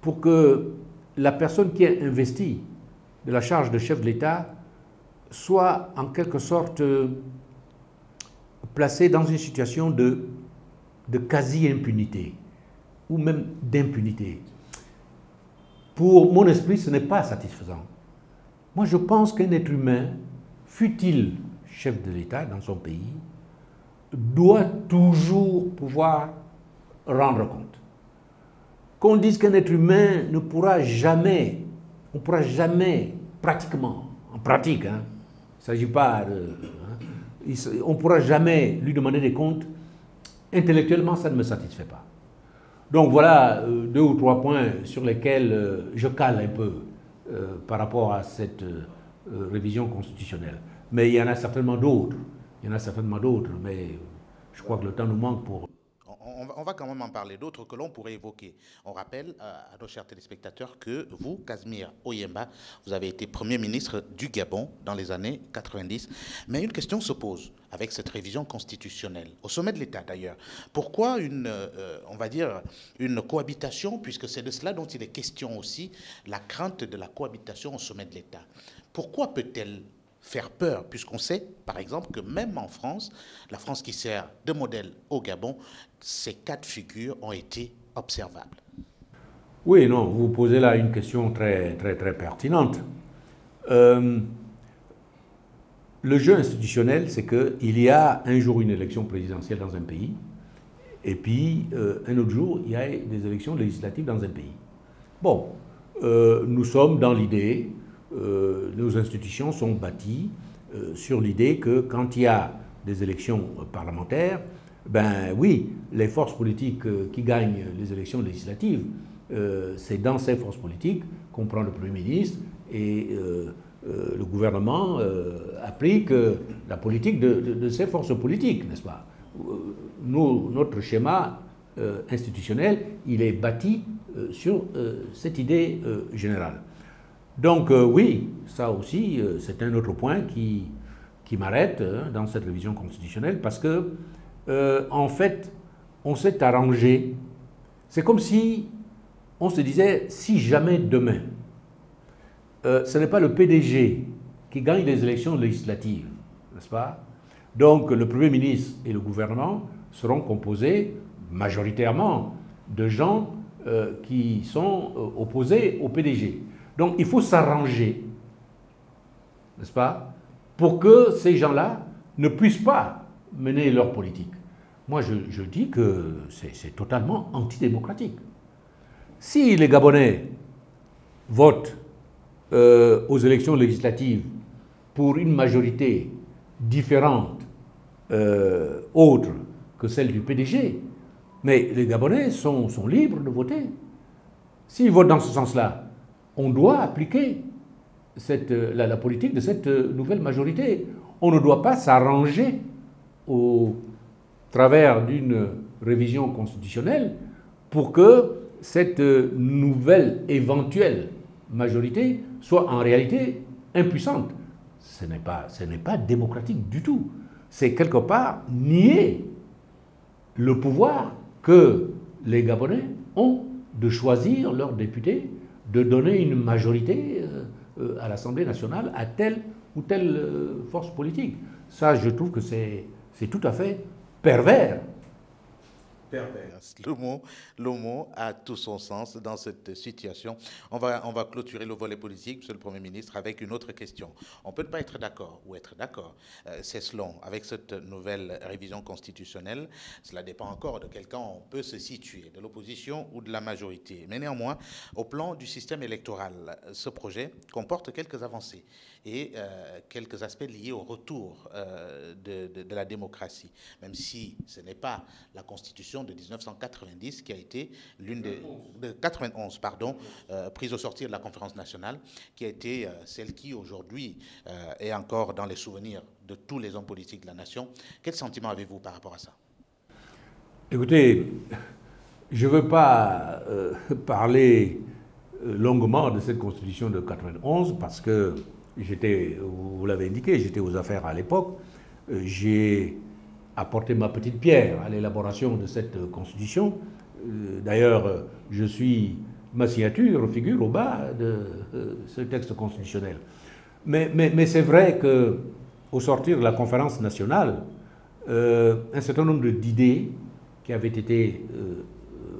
pour que la personne qui est investie de la charge de chef de l'État soit en quelque sorte placée dans une situation de quasi-impunité ou même d'impunité. Pour mon esprit, ce n'est pas satisfaisant. Moi, je pense qu'un être humain, fût-il chef de l'État dans son pays, doit toujours pouvoir rendre compte. Qu'on dise qu'un être humain ne pourra jamais, on ne pourra jamais, pratiquement, en pratique, hein, il ne s'agit pas de... on ne pourra jamais lui demander des comptes, intellectuellement, ça ne me satisfait pas. Donc voilà 2 ou 3 points sur lesquels je cale un peu par rapport à cette révision constitutionnelle. Mais il y en a certainement d'autres. Mais je crois que le temps nous manque pour... On va quand même en parler d'autres que l'on pourrait évoquer. On rappelle à nos chers téléspectateurs que vous, Casimir Oyemba, vous avez été Premier ministre du Gabon dans les années 90. Mais une question se pose avec cette révision constitutionnelle, au sommet de l'État d'ailleurs. Pourquoi on va dire, une cohabitation, puisque c'est de cela dont il est question aussi, la crainte de la cohabitation au sommet de l'État. Pourquoi peut-elle faire peur, puisqu'on sait, par exemple, que même en France, la France qui sert de modèle au Gabon, ces cas de figure ont été observables. Oui, non, vous posez là une question très, très, très pertinente. Le jeu institutionnel, c'est qu'il y a un jour une élection présidentielle dans un pays, et puis un autre jour, il y a des élections législatives dans un pays. Bon, nous sommes dans l'idée, nos institutions sont bâties sur l'idée que quand il y a des élections parlementaires, ben oui, les forces politiques qui gagnent les élections législatives, c'est dans ces forces politiques qu'on prend le Premier ministre et le gouvernement applique la politique de ces forces politiques, n'est-ce pas? Notre schéma institutionnel, il est bâti sur cette idée générale. Donc oui, ça aussi, c'est un autre point qui m'arrête dans cette révision constitutionnelle parce que, en fait, on s'est arrangé. C'est comme si on se disait, si jamais demain, ce n'est pas le PDG qui gagne les élections législatives, n'est-ce pas? Donc le Premier ministre et le gouvernement seront composés majoritairement de gens qui sont opposés au PDG. Donc il faut s'arranger, n'est-ce pas, pour que ces gens-là ne puissent pas mener leur politique. Moi, je dis que c'est totalement antidémocratique. Si les Gabonais votent aux élections législatives pour une majorité différente, autre que celle du PDG, mais les Gabonais sont libres de voter. S'ils votent dans ce sens-là, on doit appliquer la politique de cette nouvelle majorité. On ne doit pas s'arranger au travers d'une révision constitutionnelle pour que cette nouvelle éventuelle majorité soit en réalité impuissante. Ce n'est pas démocratique du tout. C'est quelque part nier le pouvoir que les Gabonais ont de choisir leurs députés, de donner une majorité à l'Assemblée nationale à telle ou telle force politique. Ça, je trouve que c'est tout à fait pervers. Le mot a tout son sens dans cette situation. On va clôturer le volet politique, Monsieur le Premier ministre, avec une autre question. On peut ne pas être d'accord ou être d'accord, c'est selon, avec cette nouvelle révision constitutionnelle. Cela dépend encore de quel camp on peut se situer, de l'opposition ou de la majorité. Mais néanmoins, au plan du système électoral, ce projet comporte quelques avancées et quelques aspects liés au retour de la démocratie, même si ce n'est pas la Constitution constitution de 1990 qui a été l'une des... de 91, pardon, prise au sortir de la conférence nationale, qui a été celle qui aujourd'hui est encore dans les souvenirs de tous les hommes politiques de la nation. Quel sentiment avez-vous par rapport à ça? Écoutez, je ne veux pas parler longuement de cette constitution de 91 parce que j'étais, vous l'avez indiqué, j'étais aux affaires à l'époque. J'ai apporté ma petite pierre à l'élaboration de cette constitution. D'ailleurs, ma signature figure au bas de ce texte constitutionnel. Mais c'est vrai qu'au sortir de la conférence nationale, un certain nombre d'idées qui avaient été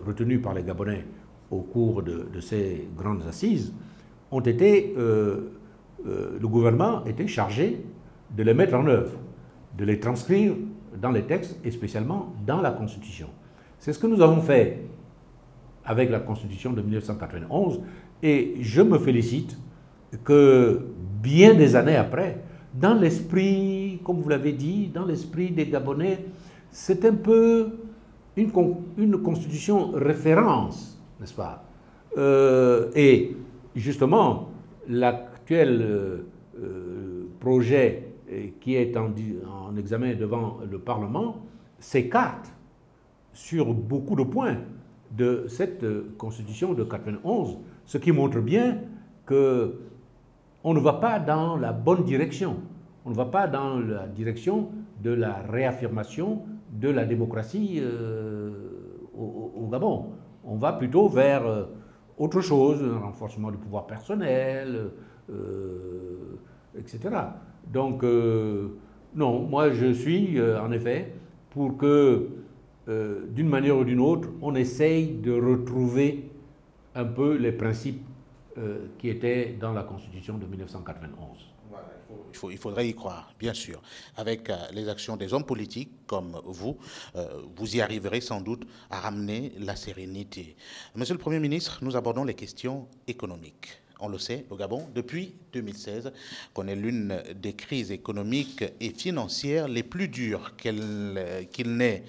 retenues par les Gabonais au cours de ces grandes assises ont été, le gouvernement était chargé de les mettre en œuvre, de les transcrire dans les textes et spécialement dans la Constitution. C'est ce que nous avons fait avec la Constitution de 1991 et je me félicite que bien des années après, dans l'esprit, comme vous l'avez dit, dans l'esprit des Gabonais, c'est un peu une constitution référence, n'est-ce pas? Et justement, l'actuel projet qui est en examen devant le Parlement s'écarte sur beaucoup de points de cette constitution de 91, ce qui montre bien qu'on ne va pas dans la bonne direction. On ne va pas dans la direction de la réaffirmation de la démocratie au Gabon. On va plutôt vers autre chose, un renforcement du pouvoir personnel, etc. Donc, non, moi je suis en effet pour que, d'une manière ou d'une autre, on essaye de retrouver un peu les principes qui étaient dans la Constitution de 1991. Voilà, il faudrait y croire, bien sûr. Avec les actions des hommes politiques comme vous, vous y arriverez sans doute à ramener la sérénité. Monsieur le Premier ministre, nous abordons les questions économiques. On le sait, le Gabon, depuis 2016, connaît l'une des crises économiques et financières les plus dures qu'il n'ait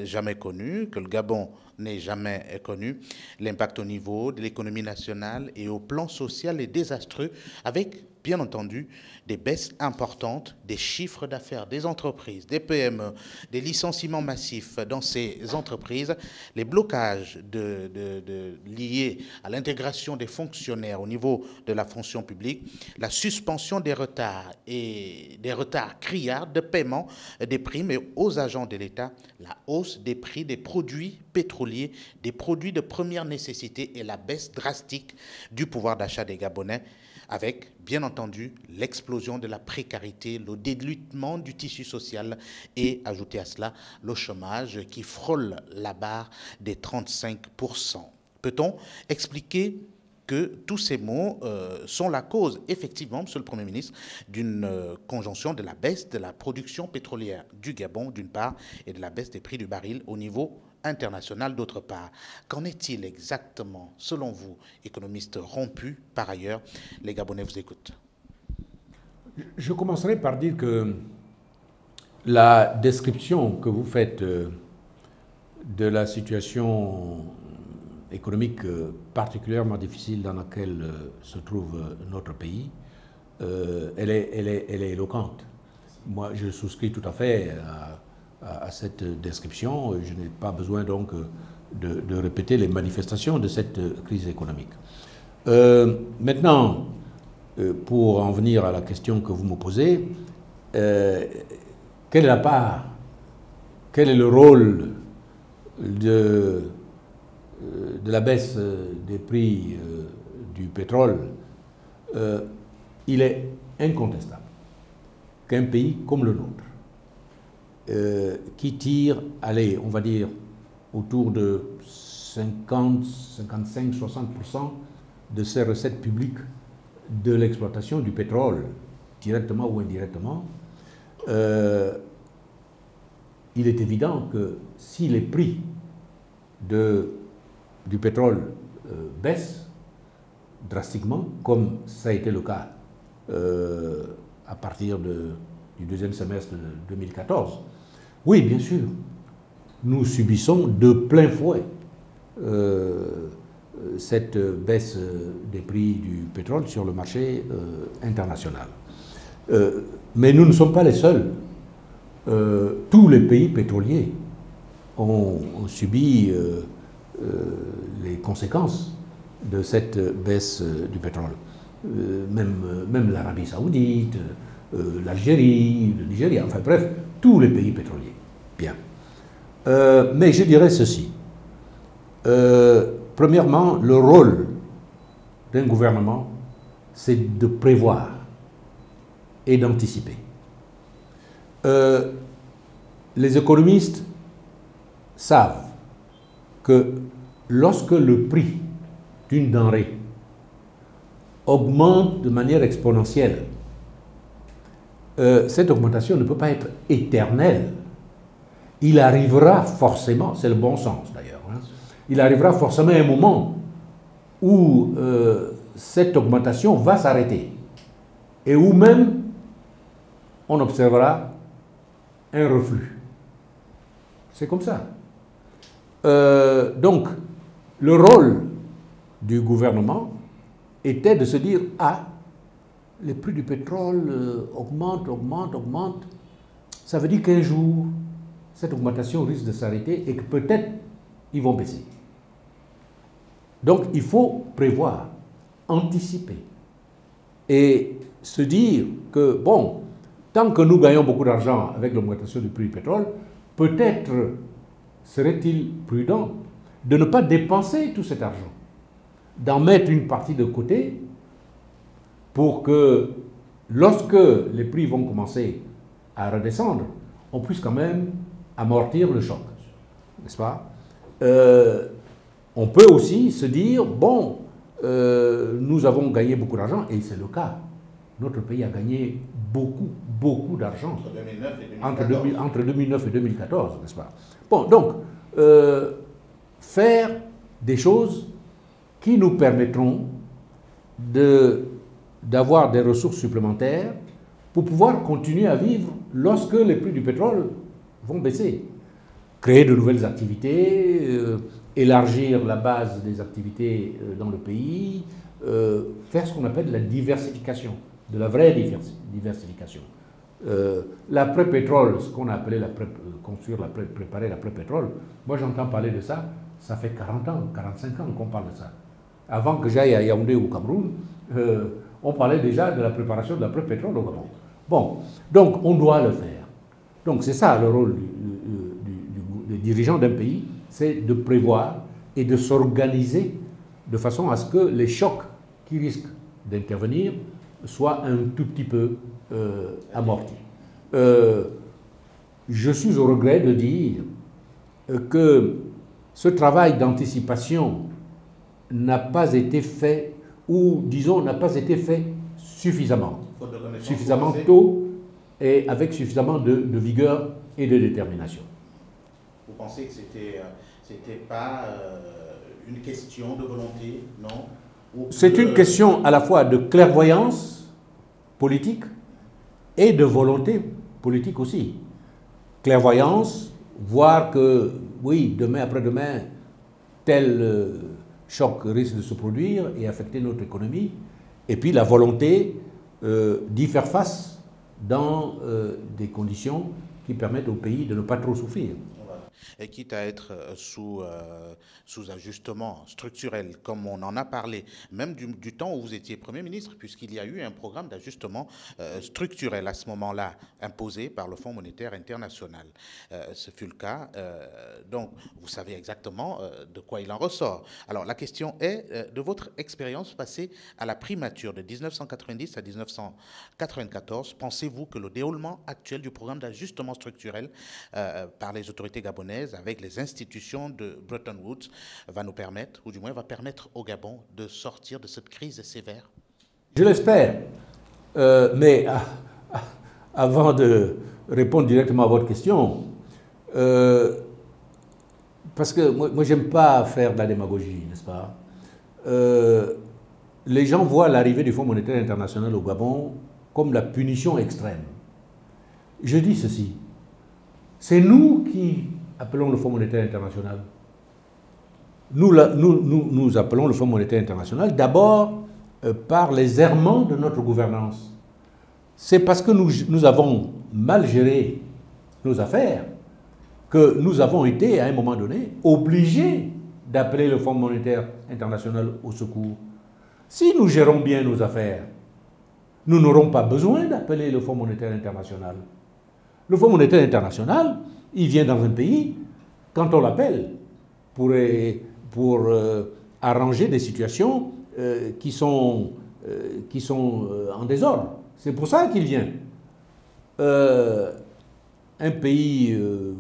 jamais connues, que le Gabon n'ait jamais connu. L'impact au niveau de l'économie nationale et au plan social est désastreux, avec, bien entendu, des baisses importantes des chiffres d'affaires des entreprises, des PME, des licenciements massifs dans ces entreprises, les blocages liés à l'intégration des fonctionnaires au niveau de la fonction publique, la suspension des retards criards de paiement des primes aux agents de l'État, la hausse des prix des produits pétroliers, des produits de première nécessité et la baisse drastique du pouvoir d'achat des Gabonais, avec, bien entendu, l'explosion de la précarité, le délitement du tissu social et, ajouté à cela, le chômage qui frôle la barre des 35%. Peut-on expliquer que tous ces mots sont la cause, effectivement, Monsieur le Premier ministre, d'une conjonction de la baisse de la production pétrolière du Gabon, d'une part, et de la baisse des prix du baril au niveau international, d'autre part. Qu'en est-il exactement, selon vous, économiste rompu par ailleurs? Les Gabonais vous écoutent. Je commencerai par dire que la description que vous faites de la situation économique particulièrement difficile dans laquelle se trouve notre pays, elle est éloquente. Moi, je souscris tout à fait à cette description. Je n'ai pas besoin donc de répéter les manifestations de cette crise économique. Maintenant, pour en venir à la question que vous me posez, quelle est la part, quel est le rôle de la baisse des prix du pétrole? Il est incontestable qu'un pays comme le nôtre, qui tire, allez, on va dire, autour de 50, 55, 60% de ses recettes publiques de l'exploitation du pétrole, directement ou indirectement, il est évident que si les prix du pétrole baissent drastiquement, comme ça a été le cas à partir du deuxième semestre de 2014, oui, bien sûr, nous subissons de plein fouet cette baisse des prix du pétrole sur le marché international. Mais nous ne sommes pas les seuls. Tous les pays pétroliers ont subi les conséquences de cette baisse du pétrole. Même l'Arabie Saoudite, l'Algérie, le Nigeria, enfin bref, tous les pays pétroliers. Bien. Mais je dirais ceci. Premièrement, le rôle d'un gouvernement, c'est de prévoir et d'anticiper. Les économistes savent que lorsque le prix d'une denrée augmente de manière exponentielle, cette augmentation ne peut pas être éternelle. Il arrivera forcément, c'est le bon sens d'ailleurs, hein, il arrivera forcément un moment où cette augmentation va s'arrêter et où même on observera un reflux. C'est comme ça. Donc, le rôle du gouvernement était de se dire « Ah, les prix du pétrole augmentent. Ça veut dire qu'un jour, cette augmentation risque de s'arrêter et que peut-être ils vont baisser. » Donc, il faut prévoir, anticiper et se dire que, bon, tant que nous gagnons beaucoup d'argent avec l'augmentation du prix du pétrole, peut-être serait-il prudent de ne pas dépenser tout cet argent, d'en mettre une partie de côté pour que lorsque les prix vont commencer à redescendre, on puisse quand même amortir le choc, n'est-ce pas? On peut aussi se dire, bon, nous avons gagné beaucoup d'argent, et c'est le cas. Notre pays a gagné beaucoup d'argent entre 2009 et 2014, n'est-ce pas? Bon, donc, faire des choses qui nous permettront d'avoir des ressources supplémentaires pour pouvoir continuer à vivre lorsque les prix du pétrole vont baisser. Créer de nouvelles activités, élargir la base des activités dans le pays, faire ce qu'on appelle la diversification, de la vraie diversification. L'après-pétrole, ce qu'on a appelé préparer l'après-pétrole, moi j'entends parler de ça, ça fait 40 ans, 45 ans qu'on parle de ça. Avant que j'aille à Yaoundé ou au Cameroun, on parlait déjà de la préparation de l'après-pétrole au Gabon. Bon, donc on doit le faire. Donc c'est ça le rôle des dirigeants d'un pays, c'est de prévoir et de s'organiser de façon à ce que les chocs qui risquent d'intervenir soient un tout petit peu amortis. Je suis au regret de dire que ce travail d'anticipation n'a pas été fait, ou disons n'a pas été fait suffisamment tôt et avec suffisamment de vigueur et de détermination. Vous pensez que c'était pas une question de volonté, non? C'est une question à la fois de clairvoyance politique et de volonté politique aussi. Clairvoyance, voir que, oui, demain après-demain, tel choc risque de se produire et affecter notre économie, et puis la volonté d'y faire face dans des conditions qui permettent au pays de ne pas trop souffrir. Et quitte à être sous ajustement structurel, comme on en a parlé, même du temps où vous étiez Premier ministre, puisqu'il y a eu un programme d'ajustement structurel à ce moment-là, imposé par le Fonds monétaire international. Ce fut le cas. Donc, vous savez exactement de quoi il en ressort. Alors, la question est, de votre expérience passée à la primature de 1990 à 1994, pensez-vous que le déroulement actuel du programme d'ajustement structurel par les autorités gabonaises avec les institutions de Bretton Woods va nous permettre, ou du moins va permettre au Gabon de sortir de cette crise sévère? Je l'espère. Mais avant de répondre directement à votre question, parce que moi j'aime pas faire de la démagogie, n'est-ce pas? Les gens voient l'arrivée du Fonds monétaire international au Gabon comme la punition extrême. Je dis ceci, c'est nous qui appelons le Fonds monétaire international? Nous appelons le Fonds monétaire international d'abord par les errements de notre gouvernance. C'est parce que nous avons mal géré nos affaires que nous avons été, à un moment donné, obligés d'appeler le Fonds monétaire international au secours. Si nous gérons bien nos affaires, nous n'aurons pas besoin d'appeler le Fonds monétaire international. Le Fonds monétaire international, il vient dans un pays quand on l'appelle pour arranger des situations qui sont en désordre. C'est pour ça qu'il vient. Un pays,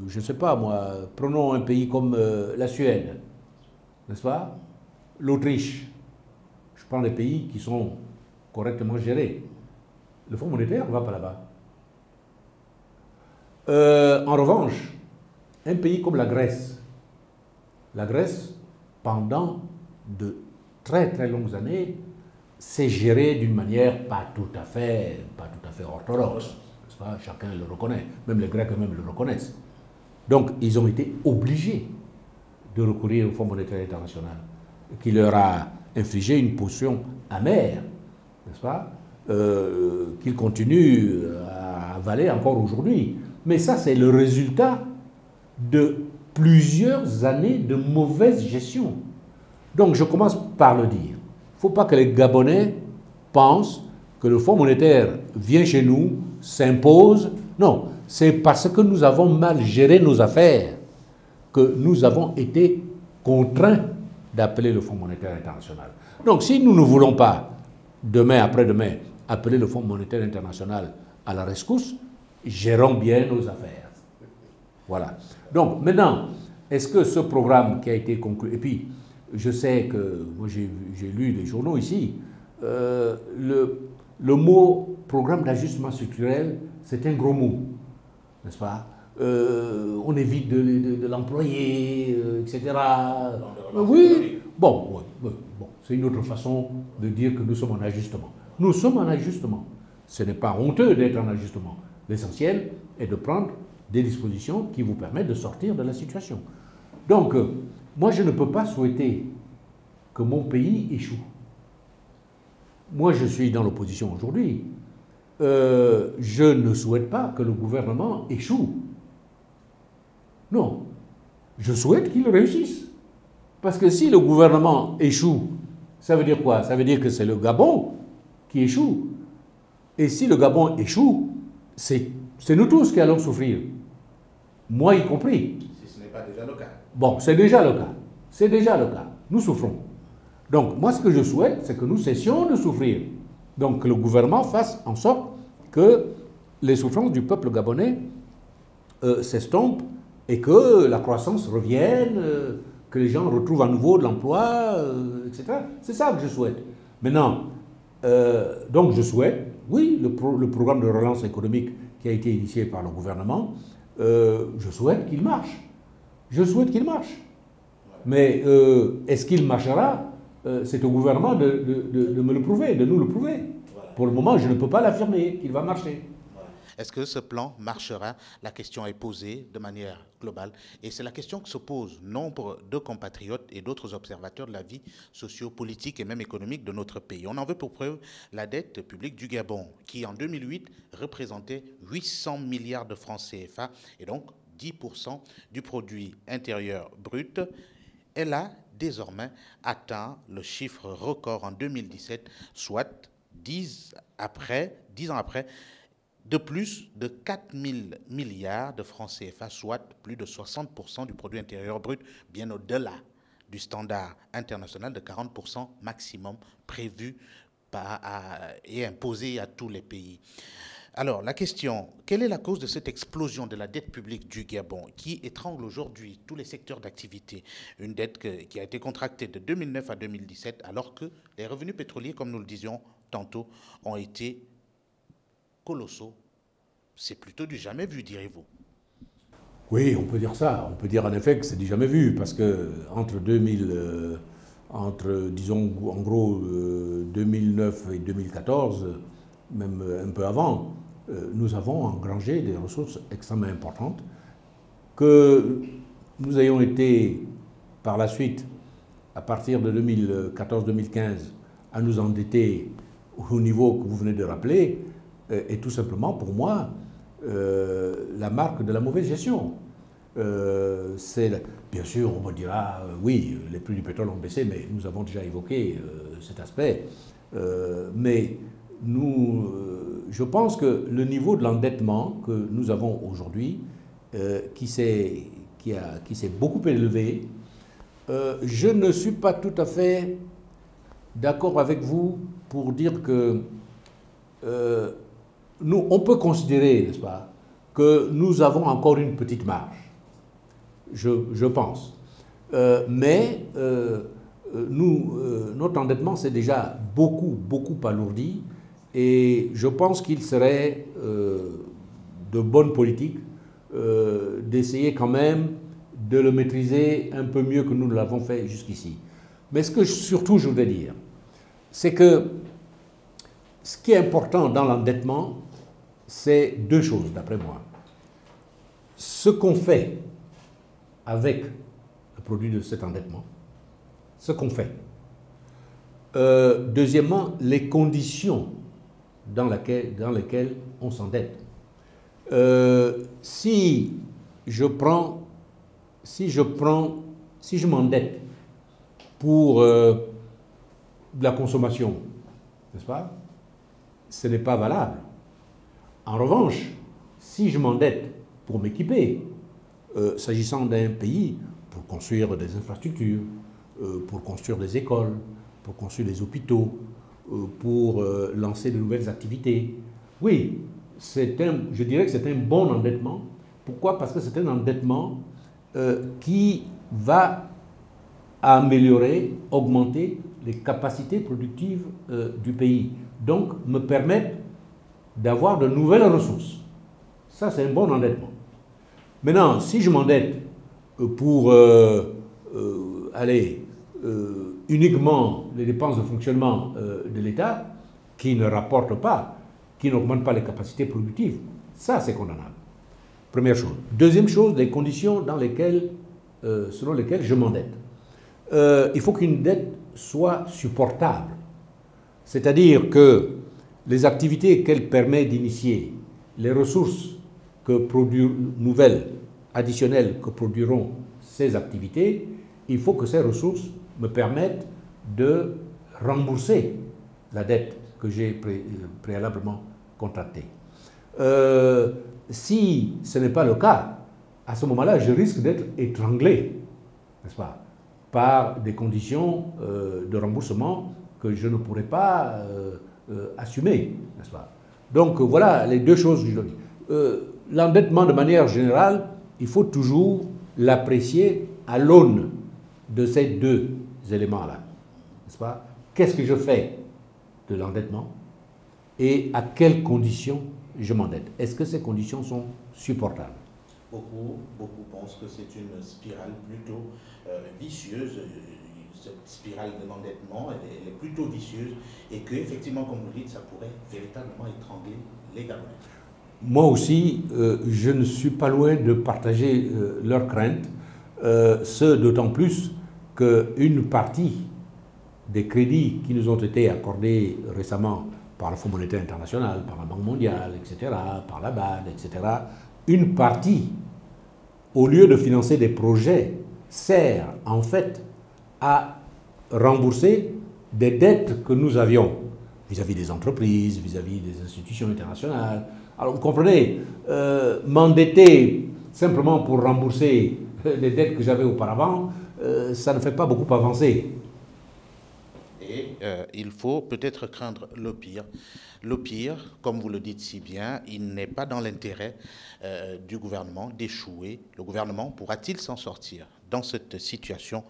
je ne sais pas moi, prenons un pays comme la Suède, n'est-ce pas? L'Autriche. Je prends des pays qui sont correctement gérés. Le Fonds monétaire ne va pas là-bas. En revanche, un pays comme la Grèce, pendant de très très longues années, s'est géré d'une manière pas tout à fait orthodoxe. N'est-ce pas? Chacun le reconnaît, même les Grecs eux-mêmes le reconnaissent. Donc, ils ont été obligés de recourir au Fonds monétaire international, qui leur a infligé une potion amère, n'est-ce pas, qu'ils continuent à avaler encore aujourd'hui. Mais ça, c'est le résultat de plusieurs années de mauvaise gestion. Donc, je commence par le dire. Il ne faut pas que les Gabonais pensent que le Fonds monétaire vient chez nous, s'impose. Non, c'est parce que nous avons mal géré nos affaires que nous avons été contraints d'appeler le Fonds monétaire international. Donc, si nous ne voulons pas, demain, après-demain, appeler le Fonds monétaire international à la rescousse, gérons bien nos affaires. Voilà. Donc, maintenant, est-ce que ce programme qui a été conclu, et puis, je sais que, moi j'ai lu les journaux ici, le mot programme d'ajustement structurel, c'est un gros mot, n'est-ce pas? On évite de l'employer, etc. Oui, bon, c'est une autre façon de dire que nous sommes en ajustement. Nous sommes en ajustement. Ce n'est pas honteux d'être en ajustement. L'essentiel est de prendre des dispositions qui vous permettent de sortir de la situation. Donc, moi, je ne peux pas souhaiter que mon pays échoue. Moi, je suis dans l'opposition aujourd'hui. Je ne souhaite pas que le gouvernement échoue. Non. Je souhaite qu'il réussisse. Parce que si le gouvernement échoue, ça veut dire quoi? Ça veut dire que c'est le Gabon qui échoue. Et si le Gabon échoue, c'est nous tous qui allons souffrir. Moi y compris. Si ce n'est pas déjà le cas. Bon, c'est déjà le cas. C'est déjà le cas. Nous souffrons. Donc, moi, ce que je souhaite, c'est que nous cessions de souffrir. Donc, que le gouvernement fasse en sorte que les souffrances du peuple gabonais s'estompent et que la croissance revienne, que les gens retrouvent à nouveau de l'emploi, etc. C'est ça que je souhaite. Maintenant, donc je souhaite, oui, le programme de relance économique qui a été initié par le gouvernement, je souhaite qu'il marche. Je souhaite qu'il marche. Mais est-ce qu'il marchera? C'est au gouvernement de me le prouver, de nous le prouver. Voilà. Pour le moment, je ne peux pas l'affirmer qu'il va marcher. Voilà. Est-ce que ce plan marchera? La question est posée de manière globale. Et c'est la question que se posent nombre de compatriotes et d'autres observateurs de la vie socio-politique et même économique de notre pays. On en veut pour preuve la dette publique du Gabon, qui en 2008 représentait 800 milliards de francs CFA, et donc 10% du produit intérieur brut. Elle a désormais atteint le chiffre record en 2017, soit 10 ans après, de plus de 4 000 milliards de francs CFA, soit plus de 60% du produit intérieur brut, bien au-delà du standard international de 40% maximum prévu et imposé à tous les pays. Alors, la question, quelle est la cause de cette explosion de la dette publique du Gabon qui étrangle aujourd'hui tous les secteurs d'activité? Une dette qui a été contractée de 2009 à 2017 alors que les revenus pétroliers, comme nous le disions tantôt, ont été colossaux. C'est plutôt du jamais vu, direz-vous. Oui, on peut dire ça. On peut dire en effet que c'est du jamais vu parce que disons, en gros, 2009 et 2014, même un peu avant, nous avons engrangé des ressources extrêmement importantes que nous ayons été par la suite, à partir de 2014-2015, à nous endetter au niveau que vous venez de rappeler, est tout simplement pour moi la marque de la mauvaise gestion. Bien sûr, on me dira, oui, les prix du pétrole ont baissé, mais nous avons déjà évoqué cet aspect. Mais je pense que le niveau de l'endettement que nous avons aujourd'hui, qui s'est beaucoup élevé, je ne suis pas tout à fait d'accord avec vous pour dire que on peut considérer, n'est-ce pas, que nous avons encore une petite marge. Je pense. Mais notre endettement s'est déjà beaucoup alourdi et je pense qu'il serait de bonne politique d'essayer quand même de le maîtriser un peu mieux que nous l'avons fait jusqu'ici. Mais ce que surtout je voudrais dire, c'est que ce qui est important dans l'endettement, c'est deux choses, d'après moi. Ce qu'on fait avec le produit de cet endettement, ce qu'on fait. Deuxièmement, les conditions dans lesquelles on s'endette. Si je m'endette pour de la consommation, n'est-ce pas, ce n'est pas valable. En revanche, si je m'endette pour m'équiper, s'agissant d'un pays, pour construire des infrastructures, pour construire des écoles, pour construire des hôpitaux, pour lancer de nouvelles activités, oui, je dirais que c'est un bon endettement. Pourquoi? Parce que c'est un endettement qui va améliorer, augmenter les capacités productives du pays. Donc, me permettre d'avoir de nouvelles ressources. Ça, c'est un bon endettement. Maintenant, si je m'endette pour uniquement les dépenses de fonctionnement de l'État, qui ne rapportent pas, qui n'augmentent pas les capacités productives, ça, c'est condamnable. Première chose. Deuxième chose, les conditions selon lesquelles je m'endette. Il faut qu'une dette soit supportable. C'est-à-dire que les activités qu'elle permet d'initier, les ressources nouvelles, additionnelles que produiront ces activités, il faut que ces ressources me permettent de rembourser la dette que j'ai préalablement contractée. Si ce n'est pas le cas, à ce moment-là, je risque d'être étranglé, n'est-ce pas, par des conditions de remboursement que je ne pourrais pas assumer, n'est-ce pas. Donc voilà les deux choses que je dis. L'endettement, de manière générale, il faut toujours l'apprécier à l'aune de ces deux éléments-là, n'est-ce pas. Qu'est-ce que je fais de l'endettement et à quelles conditions je m'endette? Est-ce que ces conditions sont supportables? Beaucoup pensent que c'est une spirale plutôt vicieuse. Cette spirale de l'endettement, elle est plutôt vicieuse et qu'effectivement, comme vous dites, ça pourrait véritablement étrangler les Gabonais. Moi aussi, je ne suis pas loin de partager leurs craintes, ce d'autant plus qu'une partie des crédits qui nous ont été accordés récemment par le Fonds monétaire international, par la Banque mondiale, etc., par la BAD, etc., une partie, au lieu de financer des projets, sert en fait à rembourser des dettes que nous avions vis-à-vis des entreprises, vis-à-vis des institutions internationales. Alors vous comprenez, m'endetter simplement pour rembourser les dettes que j'avais auparavant, ça ne fait pas beaucoup avancer. Et il faut peut-être craindre le pire. Le pire, comme vous le dites si bien, il n'est pas dans l'intérêt du gouvernement d'échouer. Le gouvernement pourra-t-il s'en sortir? Dans cette situation,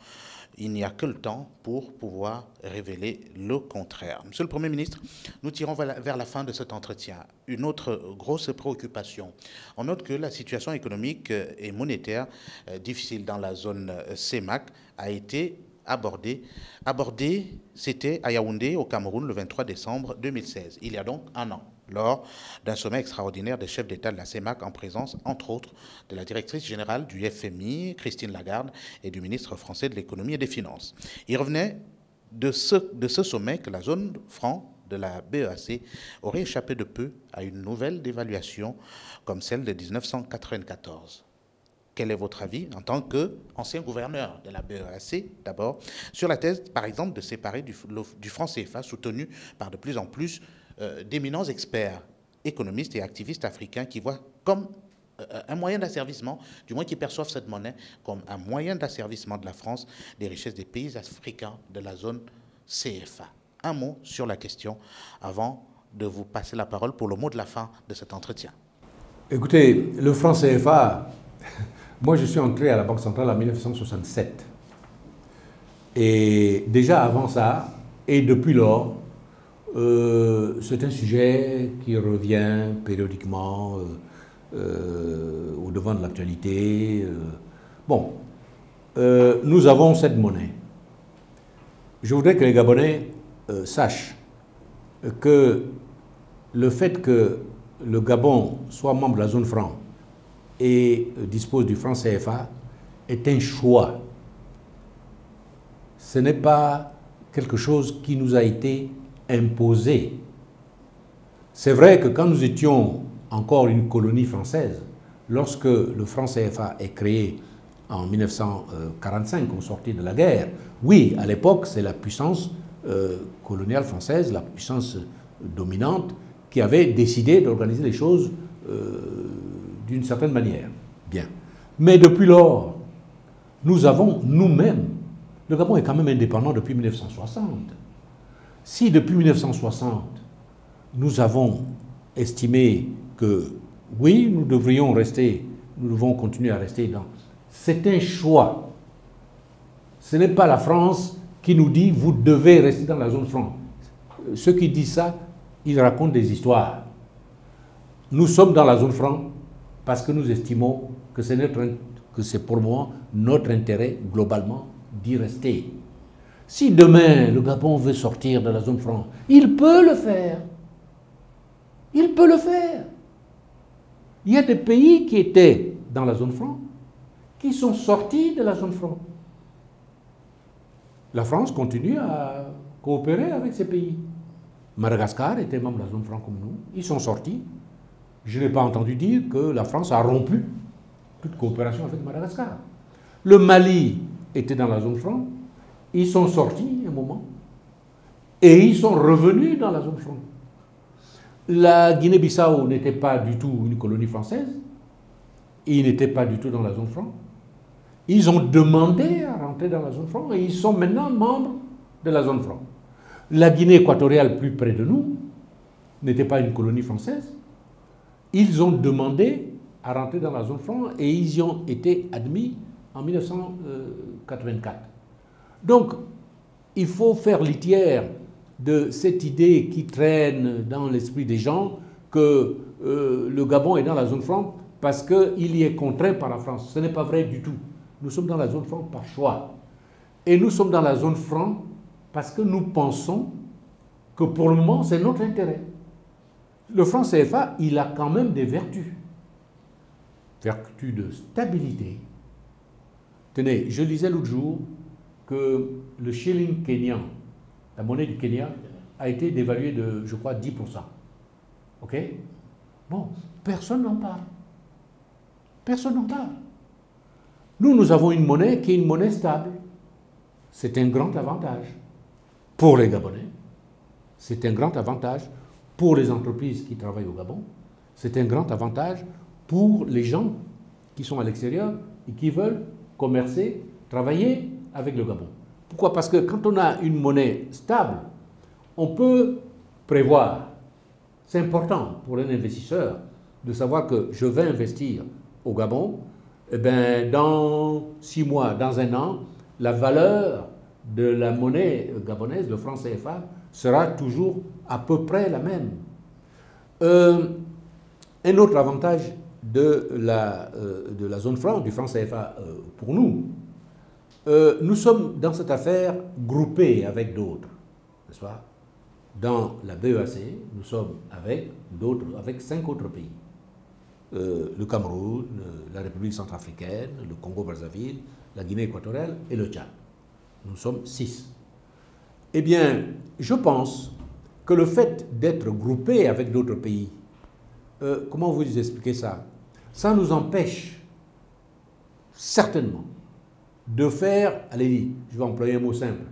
il n'y a que le temps pour pouvoir révéler le contraire. Monsieur le Premier ministre, nous tirons vers la fin de cet entretien. Une autre grosse préoccupation. On note que la situation économique et monétaire difficile dans la zone CEMAC a été abordé, c'était à Yaoundé, au Cameroun, le 23 décembre 2016, il y a donc un an, lors d'un sommet extraordinaire des chefs d'État de la CEMAC en présence, entre autres, de la directrice générale du FMI, Christine Lagarde, et du ministre français de l'économie et des finances. Il revenait de ce sommet que la zone franc de la BEAC aurait échappé de peu à une nouvelle dévaluation comme celle de 1994. Quel est votre avis en tant qu'ancien gouverneur de la BEAC, d'abord, sur la thèse, par exemple, de séparer du franc CFA, soutenu par de plus en plus d'éminents experts, économistes et activistes africains qui voient comme un moyen d'asservissement, du moins qui perçoivent cette monnaie comme un moyen d'asservissement de la France des richesses des pays africains de la zone CFA. Un mot sur la question avant de vous passer la parole pour le mot de la fin de cet entretien. Écoutez, le franc CFA, moi je suis entré à la Banque centrale en 1967. Et déjà avant ça, et depuis lors, c'est un sujet qui revient périodiquement au devant de l'actualité. Bon, nous avons cette monnaie. Je voudrais que les Gabonais sachent que le fait que le Gabon soit membre de la zone franc et dispose du franc CFA est un choix. Ce n'est pas quelque chose qui nous a été imposé. C'est vrai que quand nous étions encore une colonie française, lorsque le franc CFA est créé en 1945, au sortir de la guerre, oui, à l'époque, c'est la puissance coloniale française, la puissance dominante, qui avait décidé d'organiser les choses d'une certaine manière. Bien. Mais depuis lors, nous avons nous-mêmes, le Gabon est quand même indépendant depuis 1960. Si depuis 1960, nous avons estimé que oui, nous devrions rester, nous devons continuer à rester dans... C'est un choix. Ce n'est pas la France qui nous dit vous devez rester dans la zone franc. Ceux qui disent ça, ils racontent des histoires. Nous sommes dans la zone franc parce que nous estimons que c'est pour moi notre intérêt globalement d'y rester. Si demain le Gabon veut sortir de la zone franc, il peut le faire. Il peut le faire. Il y a des pays qui étaient dans la zone franc qui sont sortis de la zone franc. La France continue à coopérer avec ces pays. Madagascar était membre de la zone franc comme nous. Ils sont sortis. Je n'ai pas entendu dire que la France a rompu toute coopération avec Madagascar. Le Mali était dans la zone franc. Ils sont sortis un moment. Et ils sont revenus dans la zone franc. La Guinée-Bissau n'était pas du tout une colonie française. Ils n'étaient pas du tout dans la zone franc. Ils ont demandé à rentrer dans la zone franc et ils sont maintenant membres de la zone franc. La Guinée équatoriale, plus près de nous, n'était pas une colonie française. Ils ont demandé à rentrer dans la zone franc et ils y ont été admis en 1984. Donc, il faut faire litière de cette idée qui traîne dans l'esprit des gens que le Gabon est dans la zone franc parce qu'il y est contraint par la France. Ce n'est pas vrai du tout. Nous sommes dans la zone franc par choix. Et nous sommes dans la zone franc parce que nous pensons que pour le moment, c'est notre intérêt. Le franc CFA, il a quand même des vertus. Vertus de stabilité. Tenez, je lisais l'autre jour que le shilling kenyan, la monnaie du Kenya, a été dévaluée de, je crois, 10%. OK? Bon, personne n'en parle. Personne n'en parle. Nous avons une monnaie qui est une monnaie stable. C'est un grand avantage pour les Gabonais. C'est un grand avantage pour les entreprises qui travaillent au Gabon. C'est un grand avantage pour les gens qui sont à l'extérieur et qui veulent commercer, travailler avec le Gabon. Pourquoi? Parce que quand on a une monnaie stable, on peut prévoir. C'est important pour un investisseur de savoir que je vais investir au Gabon. Eh bien, dans 6 mois, dans 1 an, la valeur de la monnaie gabonaise, le franc CFA, sera toujours à peu près la même. Un autre avantage de la zone franc, du franc CFA pour nous, nous sommes dans cette affaire groupés avec d'autres, n'est-ce pas? Dans la BEAC, nous sommes avec d'autres, avec 5 autres pays. Le Cameroun, la République centrafricaine, le Congo-Brazzaville, la Guinée équatoriale et le Tchad. Nous sommes 6. Eh bien, je pense que le fait d'être groupé avec d'autres pays, comment vous expliquer ça? Ça nous empêche certainement de faire, allez, je vais employer un mot simple,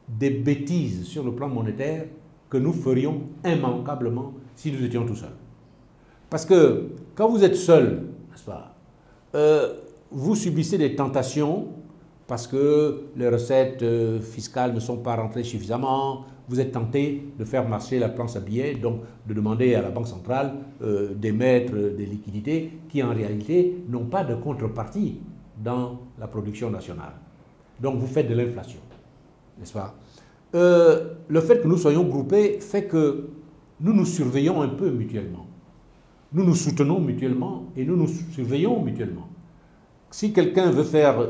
des bêtises sur le plan monétaire que nous ferions immanquablement si nous étions tout seuls. Parce que quand vous êtes seul, n'est-ce pas, vous subissez des tentations parce que les recettes fiscales ne sont pas rentrées suffisamment, vous êtes tenté de faire marcher la planche à billets, donc de demander à la Banque centrale d'émettre des liquidités qui en réalité n'ont pas de contrepartie dans la production nationale. Donc vous faites de l'inflation, n'est-ce pas? Le fait que nous soyons groupés fait que nous nous surveillons un peu mutuellement. Nous nous soutenons mutuellement et nous nous surveillons mutuellement. Si quelqu'un veut faire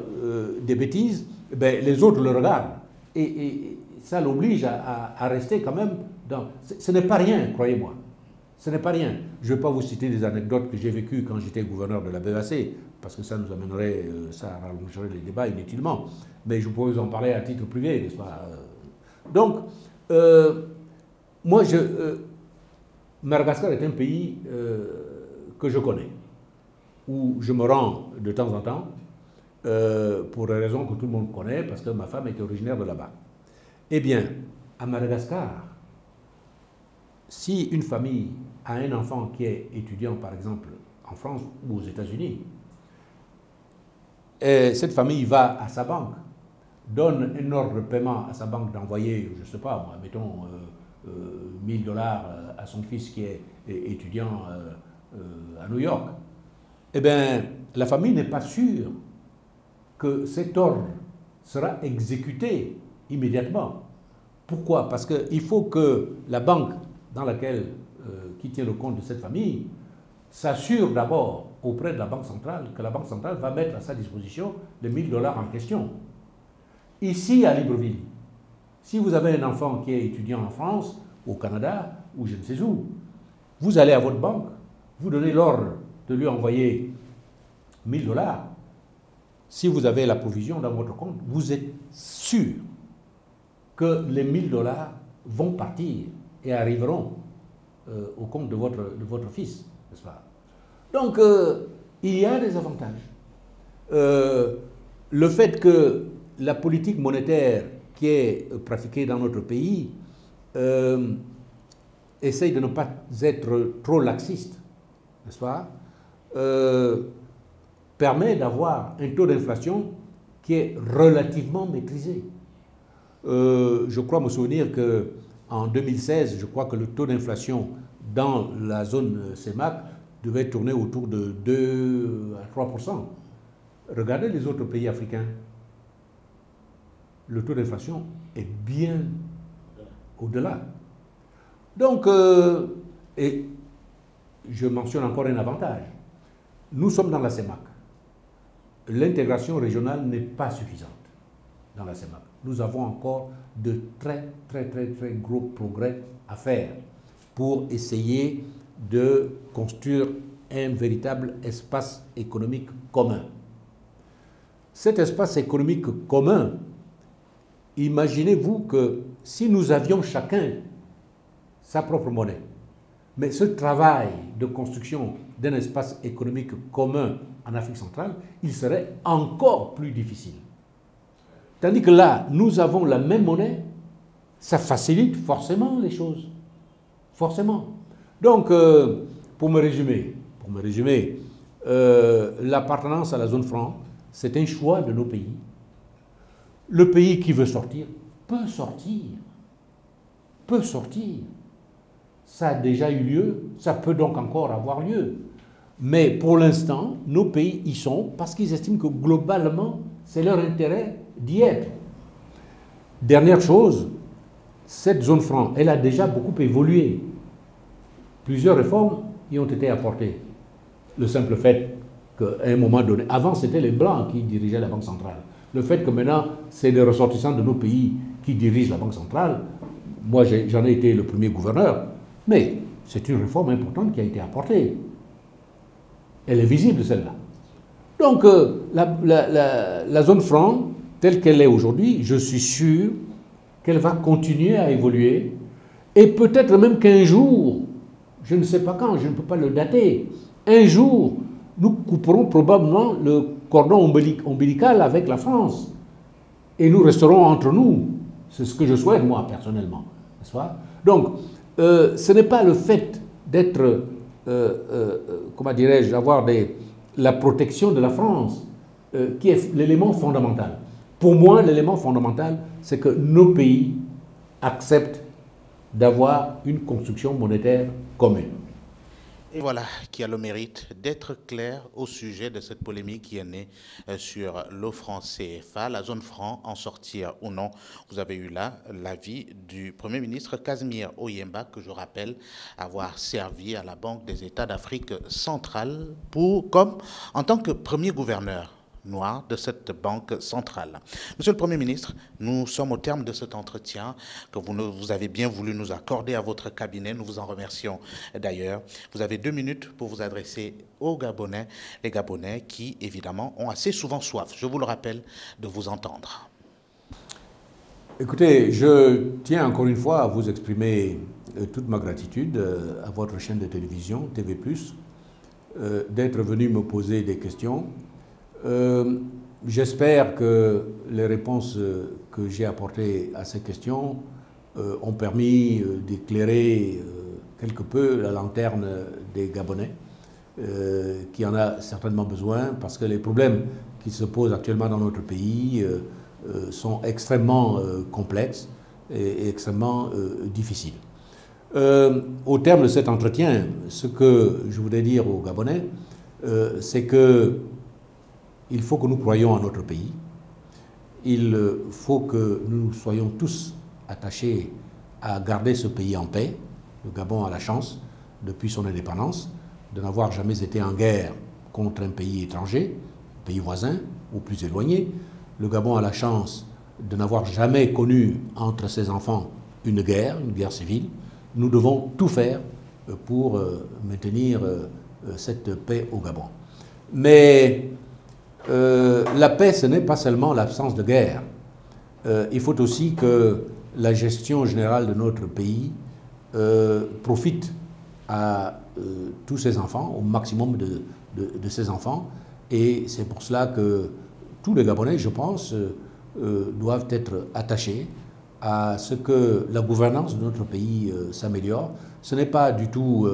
des bêtises, eh bien, les autres le regardent. Et ça l'oblige à rester quand même dans... Ce n'est pas rien, croyez-moi. Ce n'est pas rien. Je ne vais pas vous citer des anecdotes que j'ai vécues quand j'étais gouverneur de la BEAC, parce que ça nous amènerait, ça rallongerait les débats inutilement. Mais je pourrais vous en parler à titre privé, n'est-ce pas? Donc, moi, Madagascar est un pays que je connais, où je me rends de temps en temps, pour des raisons que tout le monde connaît, parce que ma femme était originaire de là-bas. Eh bien, à Madagascar, si une famille a un enfant qui est étudiant, par exemple, en France ou aux États-Unis, cette famille va à sa banque, donne un ordre de paiement à sa banque d'envoyer, je ne sais pas, moi, mettons 1000 $ à son fils qui est étudiant à New York, eh bien, la famille n'est pas sûre que cet ordre sera exécuté immédiatement. Pourquoi? Parce qu'il faut que la banque dans laquelle, qui tient le compte de cette famille s'assure d'abord auprès de la Banque centrale que la Banque centrale va mettre à sa disposition les 1000 $ en question. Ici, à Libreville, si vous avez un enfant qui est étudiant en France, au Canada, ou je ne sais où, vous allez à votre banque, vous donnez l'ordre de lui envoyer 1000 $. Si vous avez la provision dans votre compte, vous êtes sûr que les 1000 $ vont partir et arriveront au compte de votre fils, n'est-ce pas? Donc, il y a des avantages. Le fait que la politique monétaire qui est pratiquée dans notre pays essaye de ne pas être trop laxiste, n'est-ce pas, permet d'avoir un taux d'inflation qui est relativement maîtrisé. Je crois me souvenir qu'en 2016, je crois que le taux d'inflation dans la zone CEMAC devait tourner autour de 2 à 3%. Regardez les autres pays africains. Le taux d'inflation est bien au-delà. Donc, et je mentionne encore un avantage. Nous sommes dans la CEMAC. L'intégration régionale n'est pas suffisante dans la CEMAC. Nous avons encore de très gros progrès à faire pour essayer de construire un véritable espace économique commun. Cet espace économique commun, imaginez-vous que si nous avions chacun sa propre monnaie, mais ce travail de construction d'un espace économique commun en Afrique centrale, il serait encore plus difficile. Tandis que là, nous avons la même monnaie, ça facilite forcément les choses. Forcément. Donc, pour me résumer, l'appartenance à la zone franc, c'est un choix de nos pays. Le pays qui veut sortir peut sortir. Peut sortir. Ça a déjà eu lieu, ça peut donc encore avoir lieu. Mais pour l'instant, nos pays y sont parce qu'ils estiment que globalement, c'est leur intérêt d'y être. Dernière chose, cette zone franc, elle a déjà beaucoup évolué. Plusieurs réformes y ont été apportées. Le simple fait qu'à un moment donné, avant c'était les Blancs qui dirigeaient la Banque centrale. Le fait que maintenant, c'est les ressortissants de nos pays qui dirigent la Banque centrale, moi j'en ai été le premier gouverneur, mais c'est une réforme importante qui a été apportée. Elle est visible, celle-là. Donc, la zone franc, telle qu'elle est aujourd'hui, je suis sûr qu'elle va continuer à évoluer, et peut-être même qu'un jour, je ne sais pas quand, je ne peux pas le dater, un jour, nous couperons probablement le cordon ombilical avec la France, et nous resterons entre nous. C'est ce que je souhaite, moi, personnellement. N'est-ce pas? Donc, ce n'est pas le fait d'être, comment dirais-je, d'avoir la protection de la France qui est l'élément fondamental. Pour moi, l'élément fondamental, c'est que nos pays acceptent d'avoir une construction monétaire commune. Et voilà qui a le mérite d'être clair au sujet de cette polémique qui est née sur le franc CFA, la zone franc, en sortir ou non. Vous avez eu là l'avis du Premier ministre Casimir Oyemba, que je rappelle avoir servi à la Banque des États d'Afrique centrale en tant que premier gouverneur noir de cette banque centrale. Monsieur le Premier ministre, nous sommes au terme de cet entretien que vous avez bien voulu nous accorder à votre cabinet. Nous vous en remercions d'ailleurs. Vous avez 2 minutes pour vous adresser aux Gabonais, les Gabonais qui, évidemment, ont assez souvent soif, je vous le rappelle, de vous entendre. Écoutez, je tiens encore une fois à vous exprimer toute ma gratitude à votre chaîne de télévision, TV+, d'être venu me poser des questions. J'espère que les réponses que j'ai apportées à ces questions ont permis d'éclairer quelque peu la lanterne des Gabonais, qui en a certainement besoin, parce que les problèmes qui se posent actuellement dans notre pays sont extrêmement complexes et extrêmement difficiles. Au terme de cet entretien, ce que je voudrais dire aux Gabonais, c'est que il faut que nous croyions à notre pays. Il faut que nous soyons tous attachés à garder ce pays en paix. Le Gabon a la chance, depuis son indépendance, de n'avoir jamais été en guerre contre un pays étranger, un pays voisin ou plus éloigné. Le Gabon a la chance de n'avoir jamais connu entre ses enfants une guerre civile. Nous devons tout faire pour maintenir cette paix au Gabon. Mais la paix, ce n'est pas seulement l'absence de guerre. Il faut aussi que la gestion générale de notre pays profite à tous ses enfants, au maximum de ses enfants. Et c'est pour cela que tous les Gabonais, je pense, doivent être attachés à ce que la gouvernance de notre pays s'améliore. Ce n'est pas du tout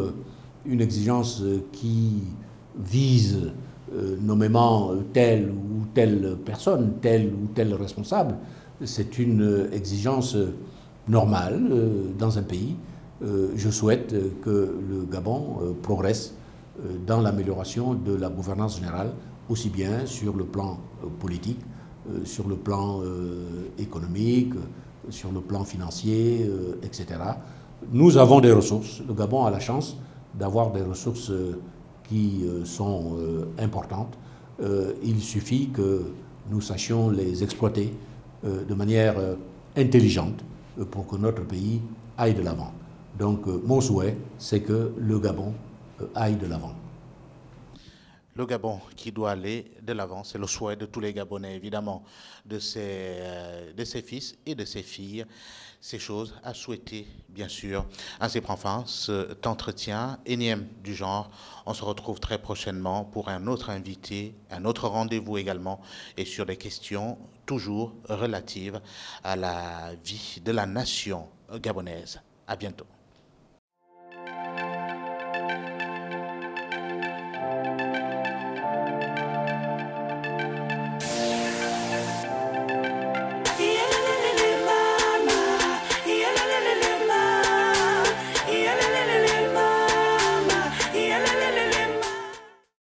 une exigence qui vise nommément telle ou telle personne, tel ou tel responsable. C'est une exigence normale dans un pays. Je souhaite que le Gabon progresse dans l'amélioration de la gouvernance générale, aussi bien sur le plan politique, sur le plan économique, sur le plan financier, etc. Nous avons des ressources. Le Gabon a la chance d'avoir des ressources qui sont importantes. Il suffit que nous sachions les exploiter de manière intelligente pour que notre pays aille de l'avant. Donc mon souhait, c'est que le Gabon aille de l'avant. Le Gabon qui doit aller de l'avant, c'est le souhait de tous les Gabonais, évidemment, de ses fils et de ses filles. Ces choses à souhaiter, bien sûr. Ainsi prend fin cet entretien énième du genre. On se retrouve très prochainement pour un autre invité, un autre rendez-vous également, et sur des questions toujours relatives à la vie de la nation gabonaise. À bientôt.